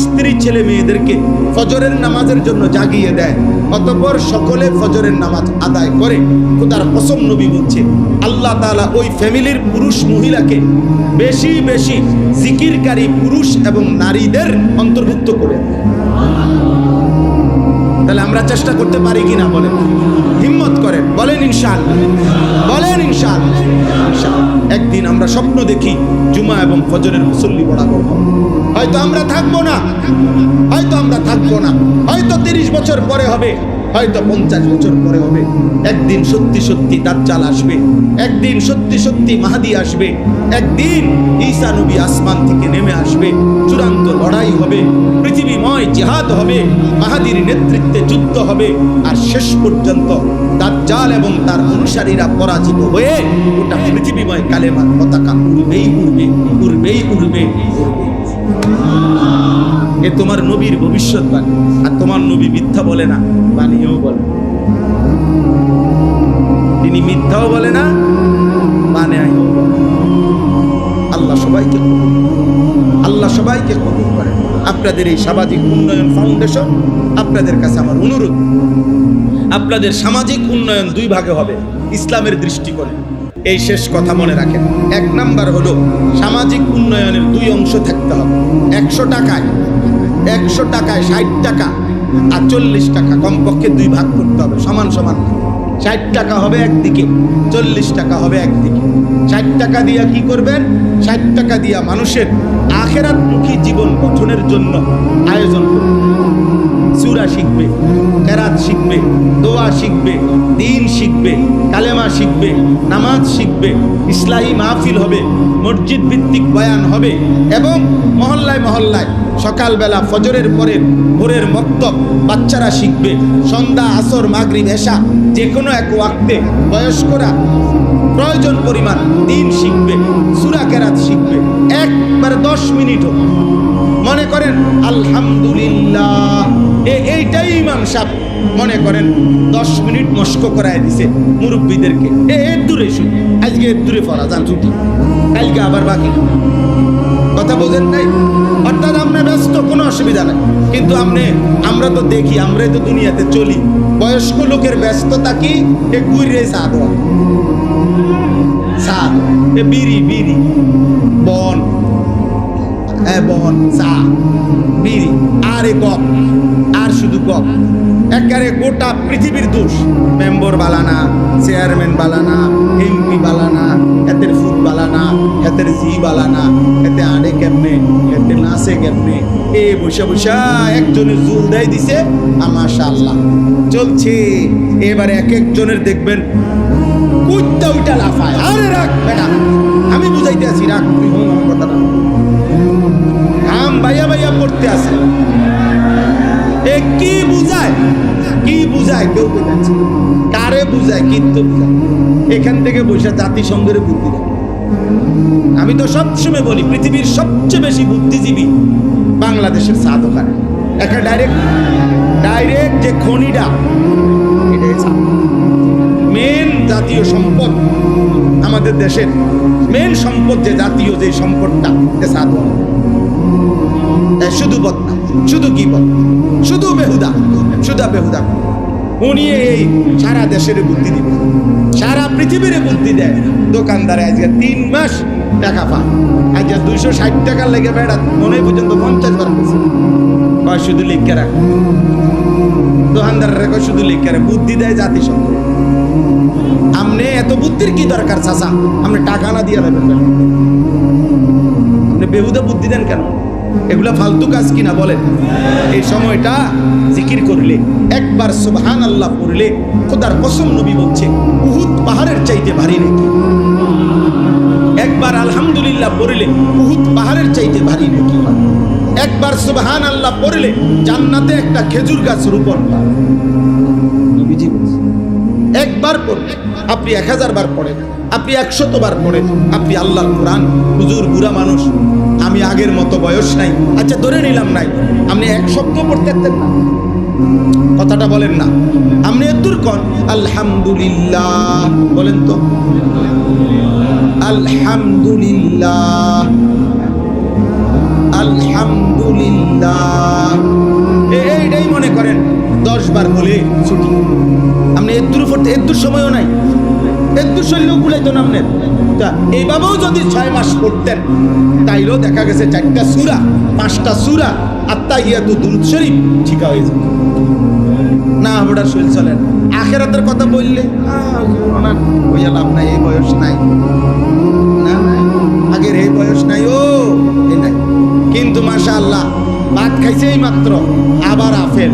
স্ত্রী ছেলে মেয়েদেরকে ফজরের নামাজের জন্য জাগিয়ে দেয়, অতঃপর সকলে ফজরের নামাজ আদায় করে, খোদার কসম নবী বলছে আল্লাহ তাআলা ওই ফ্যামিলির পুরুষ মহিলাকে বেশি বেশি জিকিরকারী পুরুষ এবং নারীদের অন্তর্ভুক্ত করে। তাহলে আমরা চেষ্টা করতে পারি কিনা বলেন? হিম্মত করেন, বলেন ইনশাআল্লাহ, বলেন ইনশাআল্লাহ। একদিন আমরা স্বপ্ন দেখি জুমা এবং ফজরের মুসল্লি বরাবর হব। হয়তো আমরা থাকবো না, হয়তো আমরা থাকবো না, হয়তো 30 বছর পরে হবে, হয়তো 50 বছর পরে হবে। একদিন সত্যি সত্যি দাজ্জাল আসবে, একদিন সত্যি সত্যি মাহদী আসবে, একদিন ঈসা নবী আসমান থেকে নেমে আসবে, চূড়ান্ত লড়াই হবে, পৃথিবীময় জিহাদ হবে, মাহদীর নেতৃত্বে যুদ্ধ হবে, আর শেষ পর্যন্ত দাজ্জাল এবং তার অনুসারীরা পরাজিত হয়ে গোটা পৃথিবীময় কালেমার পতাকা উড়বেই উড়বে, উড়বেই উড়বে, উড়বে। এ তোমার নবীর ভবিষ্যৎবাণী, আর তোমার নবী মিথ্যা বলে না, বানিয়েও বলে। তিনি মিথ্যাও বলে না, বানিয়েও বলে। আল্লাহ সবাইকে কবুল, আল্লাহ সবাইকে কবুল করে। আপনাদের এই সামাজিক উন্নয়ন ফাউন্ডেশন, আপনাদের কাছে আমার অনুরোধ, আপনাদের সামাজিক উন্নয়ন 2 ভাগে হবে ইসলামের দৃষ্টিকোণে। এই শেষ কথা মনে রাখেন। 1 নাম্বার হলো সামাজিক উন্নয়নের 2 অংশ থাকতে হবে। 100 টাকায় 60 টাকা আর 40 টাকা কমপক্ষে 2 ভাগ করতে হবে, সমান সমান। 60 টাকা হবে একদিকে, 40 টাকা হবে একদিকে। 60 টাকা দিয়া কি করবেন? 60 টাকা দিয়া মানুষের আখিরাতমুখী জীবন গঠনের জন্য আয়োজন করবেন। সূরা শিখবে, কেরাত শিখবে, দোয়া শিখবে, দ্বীন শিখবে, কালেমা শিখবে, নামাজ শিখবে, ইসলাহি মাহফিল হবে, মসজিদ ভিত্তিক বয়ান হবে, এবং মহল্লায় মহল্লায় সকালবেলা ফজরের পরে ভোরের মক্তব বাচ্চারা শিখবে। সন্ধ্যা, আসর, মাগরিব, এশা যে কোনো এক ওয়াক্তে বয়স্করা প্রয়োজন পরিমাণ দ্বীন শিখবে, সূরা কেরাত শিখবে। একবারে 10 মিনিট হোক, মনে করেন আলহামদুলিল্লাহ, এইটাই ইমাম সাহেব মনে করেন 10 মিনিট মস্ক করায় দিছে মুরব্বীদেরকে। এর দূরে শুন, আজকে এর দূরে পড়া যান ছুটি, কালকে আবার বাকি। কথা বোঝেন নাই? অর্থাৎ আপনি ব্যস্ত, কোনো অসুবিধা নাই, কিন্তু আমরা তো দেখি, আমরাই তো দুনিয়াতে চলি। বয়স্ক লোকের ব্যস্ততা কি? এ ঘুরে চা দেওয়া, চা, এ বিড়ি বন, বন, চা, বিড়ি, আর এ গপ, আর শুধু গপ। একেবারে গোটা পৃথিবীর দোষ। মেম্বার বালানা, চেয়ারম্যান বালানা, এমপি বালানা, এতের ফুট বালানা, এতের জি বালানা, এতে আড়ে কেমনে, এতে নাচে কেমনে, এ বসে বসে একজনের জুল দেয় দিছে, মাশাআল্লাহ চলছে। এবারে এক একজনের দেখবেন কুইটা উইটা লাফায়। আরে রাখ বেটা, আমি বুঝাইতে আছি, রাখ, তুই হন আমার কথা না। আম ভাইয়া ভাইয়া পড়তে আছে, এ কি বুঝায়, কি বুঝায় কেউ বোঝাচ্ছে, কারে বুঝায়, কিন্তু এখান থেকে বসে জাতিসংঘের বুদ্ধি দেয়। আমি তো সবসময় বলি পৃথিবীর সবচেয়ে বেশি বুদ্ধিজীবী বাংলাদেশের চা দোকানে। একটা ডাইরেক্ট যে খনিটা, এটাই মেন জাতীয় সম্পদ আমাদের দেশের। মেন সম্পদ যে জাতীয় যে সম্পদটা, শুধু বদনা, শুধু গীবত, শুধু বেহুদা, বেহুদা। উনি এই সারা দেশের বুদ্ধি দিবে, সারা পৃথিবীর বুদ্ধি দেয়। দোকানদারে আজকে 3 মাস টাকা পায়, আজকে 260 টাকার লেগে বেড়া মনে পর্যন্ত 50 বার করছে। শুধু লিখে রাখ, দোকানদারের শুধু লিখে রাখ, বুদ্ধি দেয় জাতিসংঘ। আপনি এত বুদ্ধির কি দরকার চাচা? আপনি টাকা না দিয়ে দেবেন, আপনি বেহুদা বুদ্ধি দেন কেন? এগুলা ফালতু কাজ কিনা বলেন? এই সময়টা জিকির করলে, একবার সুবহানাল্লাহ পড়লে, খোদার কসম নবী বলছে উহুদ পাহাড়ের চাইতে ভারী নাকি। একবার আলহামদুলিল্লাহ পড়লে উহুদ পাহাড়ের চাইতে ভারী নাকি। একবার সুবহানাল্লাহ পড়লে জান্নাতে একটা খেজুর গাছ রোপণ হয়। নবীজি বলছে একবার পড়লে, আপনি 1000 বার পড়েন, আপনি 100 বার পড়েন, আপনি আল্লাহর কোরআন। হুজুর বুড়া মানুষ, আমি আগের মতো বয়স নাই, আচ্ছা ধরে নিলাম নাই, আপনি 1 সপ্তাহ পড়তে পারতেন না, কথাটা বলেন না। আপনি এদুর কোন আলহামদুলিল্লাহ বলেন তো, আলহামদুলিল্লাহ, আলহামদুলিল্লাহ, এইটাই মনে করেন 10 বার বলে ছুটি। আপনি এদুর পড়তে এদুর সময়ও নাই, এদুর শরীরেও গুলাইতো না আপনার। তা এইভাবেও যদি 6 মাস পড়তেন, তাইলেও দেখা গেছে 4টা সূরা, 5টা সূরা, আত্তাহিয়াতু দুরূদ শরীফ ঠিক হয়ে যায় না। ওটা শরীর চলে না। আখিরাতের কথা বললে ওইয়া লাভ নাই, এই বয়স নাই, না আগের এই বয়স নাই, ও এই নাই। কিন্তু মাশাআল্লাহ ভাত খাইছেই মাত্র, আবার আপেল,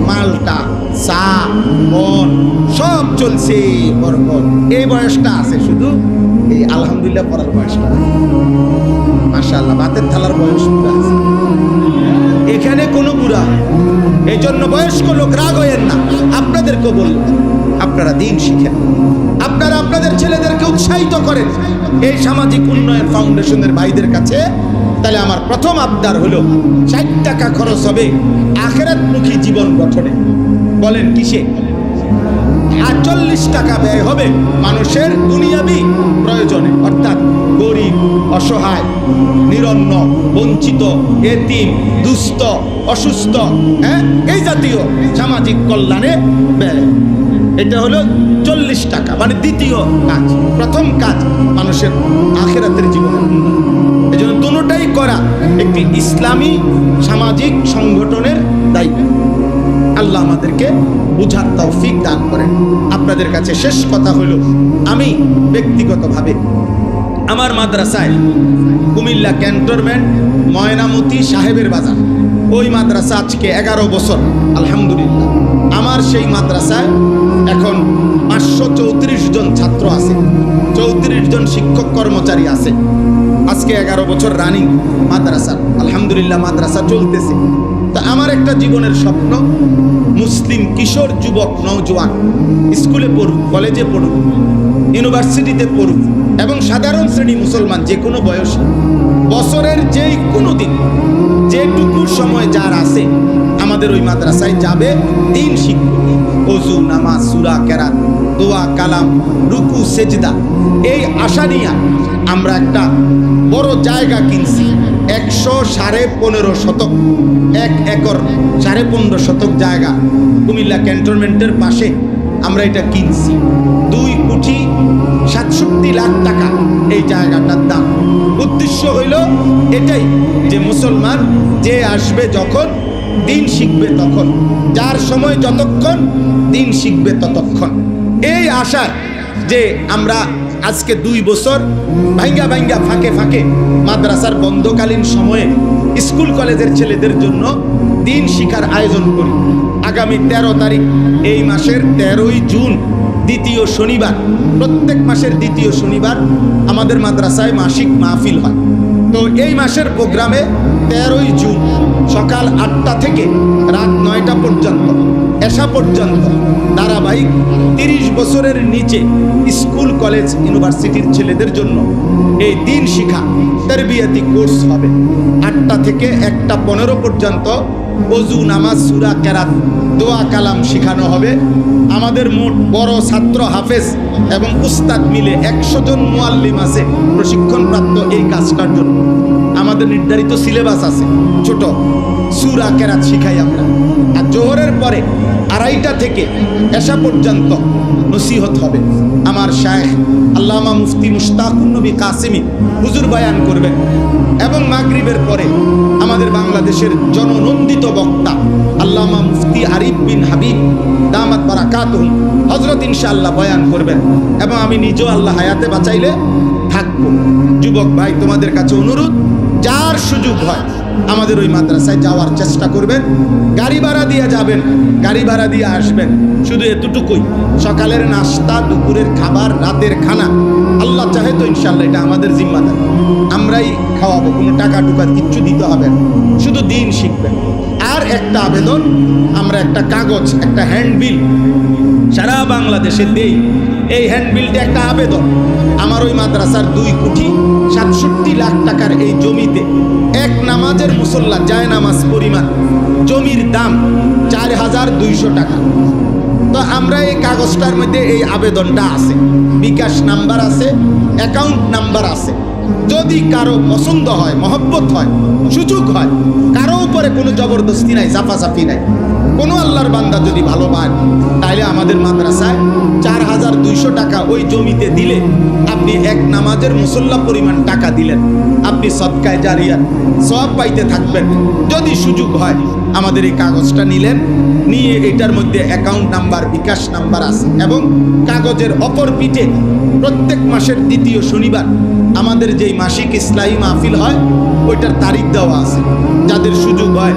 মালটা, চা, বন সব চলছে বরকত। এই বয়সটা আছে, শুধু এই আলহামদুলিল্লাহ পড়ার বয়সটা মাশাআল্লাহ, ভাতের থালার বয়স আছে। এখানে কোনো বুড়া, এই জন্য বয়স্ক লোক রাগ হয়েন না। আপনাদেরকে বলল, আপনারা দিন শিখেন, আপনারা আপনাদের ছেলেদেরকে উৎসাহিত করেন এই সামাজিক উন্নয়ন ফাউন্ডেশনের ভাইদের কাছে। তাহলে আমার প্রথম আবদার হলো 60 টাকা খরচ হবে আখিরাতমুখী জীবন গঠনে। বলেন কিসে? 40 টাকা ব্যয় হবে মানুষের দুনিয়াবি প্রয়োজনে, অর্থাৎ গরিব, অসহায়, নিরন্ন, বঞ্চিত, এতিম, দুস্থ, অসুস্থ, এই জাতীয় সামাজিক কল্যাণে ব্যয়। এটা হলো 40 টাকা, মানে দ্বিতীয় কাজ। প্রথম কাজ মানুষের আখিরাতের জীবন। এই জন্য দুটোটাই করা একটি ইসলামী সামাজিক সংগঠনের দায়িত্ব। আল্লাহ আমাদেরকে বুঝার তৌফিক দান করেন। আপনাদের কাছে শেষ কথা হলো, আমি ব্যক্তিগতভাবে আমার মাদ্রাসায় কুমিল্লা ক্যান্টনমেন্ট ময়নামতি সাহেবের বাজার, ওই মাদ্রাসা আজকে 11 বছর আলহামদুলিল্লাহ। আমার সেই মাদ্রাসায় এখন 534 জন ছাত্র আছে, 34 জন শিক্ষক কর্মচারী আছে। আজকে 11 বছর রানিং মাদ্রাসা, আলহামদুলিল্লাহ মাদ্রাসা চলতেছে। তা আমার একটা জীবনের স্বপ্ন, মুসলিম কিশোর যুবক নওজোয়ান স্কুলে পড়ুক, কলেজে পড়ুক, ইউনিভার্সিটিতে পড়ুক, এবং সাধারণ শ্রেণী মুসলমান যে কোনো বয়সে বছরের যেই কোনো দিন যেটুকু সময় যার আছে আমাদের ওই মাদ্রাসায় যাবে, দিন শিখবে। ওযু, নামাজ, সূরা, কেরাত, দোয়া, কালাম, রুকু, সেজদা, এই আশা নিয়ে আমরা একটা বড় জায়গা কিনছি। 115 শতক, 1 একর 15.5 শতক জায়গা কুমিল্লা ক্যান্টনমেন্টের পাশে আমরা এটা কিনছি। 2,67,00,000 টাকা এই জায়গাটার দাম। উদ্দেশ্য হইল এটাই যে মুসলমান যে আসবে যখন দিন শিখবে তখন, যার সময় যতক্ষণ দিন শিখবে ততক্ষণ। এই আশায় যে আমরা আজকে 2 বছর ভাঙ্গা ভাঙ্গা ফাঁকে ফাঁকে মাদ্রাসার বন্ধকালীন সময়ে স্কুল কলেজের ছেলেদের জন্য দিন শিক্ষার আয়োজন করি। আগামী 13 তারিখ এই মাসের 13ই জুন দ্বিতীয় শনিবার, প্রত্যেক মাসের দ্বিতীয় শনিবার আমাদের মাদ্রাসায় মাসিক মাহফিল হয়। তো এই মাসের প্রোগ্রামে 13ই জুন সকাল 8টা থেকে রাত 9টা পর্যন্ত, এশা পর্যন্ত ধারাবাহিক 30 বছরের নিচে স্কুল কলেজ ইউনিভার্সিটির ছেলেদের জন্য এই দিন শিক্ষা তারবিয়াতি কোর্স হবে। 8টা থেকে 1টা 15 পর্যন্ত অজু, নামাজ, সূরা, কেরাত, দোয়া, কালাম শেখানো হবে। আমাদের মোট বড় ছাত্র হাফেজ এবং উস্তাদ মিলে 100 জন মুআল্লিম আছে প্রশিক্ষণপ্রাপ্ত এই কাজটার জন্য। আমাদের নির্ধারিত সিলেবাস আছে, ছোট সূরা, কেরাত শিখাই আমরা। আর জোহরের পরে 2:30টা থেকে এশা পর্যন্ত নসিহত হবে। আমার শায়েখ আল্লামা মুফতি মুশতাকুন নবী কাসেমি হুজুর বয়ান করবেন। এবং মাগরিবের পরে আমাদের বাংলাদেশের জননন্দিত বক্তা আল্লামা মুফতি আরিফ বিন হাবিব দামাত বারাকাতুহুম হযরত ইনশাআল্লাহ বয়ান করবেন। এবং আমি নিজেও আল্লাহ হায়াতে বাঁচাইলে থাকবো। যুবক ভাই, তোমাদের কাছে অনুরোধ, যার সুযোগ হয় আমাদের ওই মাদ্রাসায় যাওয়ার চেষ্টা করবেন। গাড়ি ভাড়া দিয়ে যাবেন, গাড়ি ভাড়া দিয়ে আসবেন। শুধু এতটুকুই, সকালের নাস্তা, দুপুরের খাবার, রাতের খানা আল্লাহ চাহে তো ইনশাআল্লাহ এটা আমাদের জিম্মাদারি, আমরাই খাওয়াবো। কোনো টাকা টুকা কিচ্ছু দিতে হবে না, শুধু দিন শিখবেন। আর একটা আবেদন, আমরা একটা কাগজ, একটা হ্যান্ডবিল সারা বাংলাদেশে দেই। এই হ্যান্ডবিলটা একটা আবেদন। আমার ওই মাদ্রাসার 2,67 লাখ টাকার এই জমিতে এক নামাজের মুসল্লা জায় নামাজ পরিমাণ জমির দাম 4,200 টাকা। তো আমরা এই কাগজটার মধ্যে এই আবেদনটা আছে, বিকাশ নাম্বার আছে, অ্যাকাউন্ট নাম্বার আছে। যদি কারো পছন্দ হয়, মহব্বত হয়, সুযোগ হয়, কারো উপরে কোনো জবরদস্তি নাই, জাফাজাফি নাই, কোনো আল্লাহর বান্দা যদি ভালো পান, তাহলে আমাদের মাদ্রাসায় 4,200 টাকা ওই জমিতে দিলে আপনি এক নামাজের মুসল্লা পরিমাণ টাকা দিলেন, আপনি সদকায়ে জারিয়ার সওয়াব পাইতে থাকবেন। যদি সুযোগ হয় আমাদের এই কাগজটা নিলেন, নিয়ে এটার মধ্যে অ্যাকাউন্ট নাম্বার, বিকাশ নাম্বার আছে এবং কাগজের অপর পিঠে প্রত্যেক মাসের 2য় শনিবার আমাদের যেই মাসিক ইসলাহি মাহফিল হয় ওইটার তারিখ দেওয়া আছে। যাদের সুযোগ হয়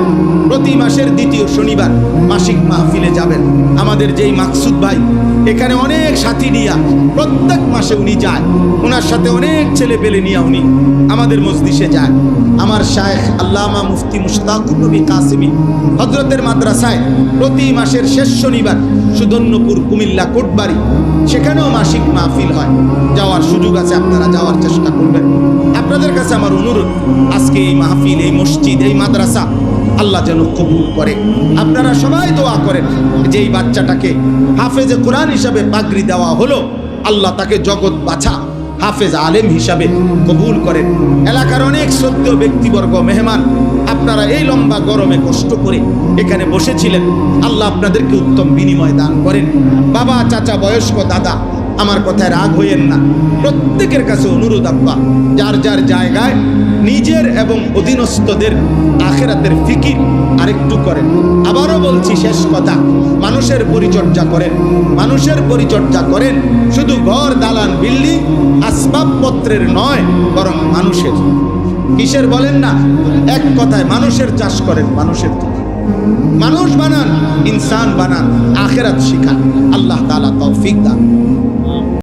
প্রতি মাসের 2য় শনিবার মাসিক মাহফিলে যাবেন। আমাদের যেই মাকসুদ ভাই এখানে অনেক সাথী নিয়া প্রত্যেক মাসে উনি যায়, ওনার সাথে অনেক ছেলে পেলে নিয়ে উনি আমাদের মজলিসে যায়। আমার শায়েখ আল্লামা মুফতি মুশতাকুন নবী কাসেমি হযরতের মাদ্রাসায় প্রতি মাসের শেষ শনিবার সুদন্যপুর, কুমিল্লা, কোটবাড়ি, সেখানেও মাসিক মাহফিল হয়। যাওয়ার সুযোগ আছে, আপনারা যাওয়ার চেষ্টা করবেন। আপনাদের কাছে আমার অনুরোধ, আজকে এই মাহফিল, এই মসজিদ, এই মাদ্রাসা আল্লাহ যেন কবুল করে। আপনারা সবাই দোয়া করেন যে এই বাচ্চাটাকে হাফেজে কোরআন হিসাবে পাগড়ি দেওয়া হলো, আল্লাহ তাকে জগৎ বাছা হাফেজ আলেম হিসাবে কবুল করেন। এলাকার অনেক শ্রদ্ধেয় ব্যক্তিবর্গ, মেহমান, আপনারা এই লম্বা গরমে কষ্ট করে এখানে বসেছিলেন, আল্লাহ আপনাদেরকে উত্তম বিনিময় দান করেন। বাবা, চাচা, বয়স্ক, দাদা, আমার কথায় রাগ হইয়েন না। প্রত্যেকের কাছে অনুরোধ, আব্বা যার যার জায়গায় নিজের এবং অধীনস্থদের আখিরাতের ফিকির আরেকটু করেন। আবারও বলছি, শেষ কথা, মানুষের পরিচর্যা করেন, মানুষের পরিচর্যা করেন। শুধু ঘর, দালান, বিল্ডিং, আসবাবপত্রের নয়, বরং মানুষের। কিসের বলেন না? এক কথায় মানুষের চাষ করেন, মানুষের মানুষ বানান, ইনসান বানান, আখিরাত শিখান। আল্লাহ তাআলা তৌফিক দান।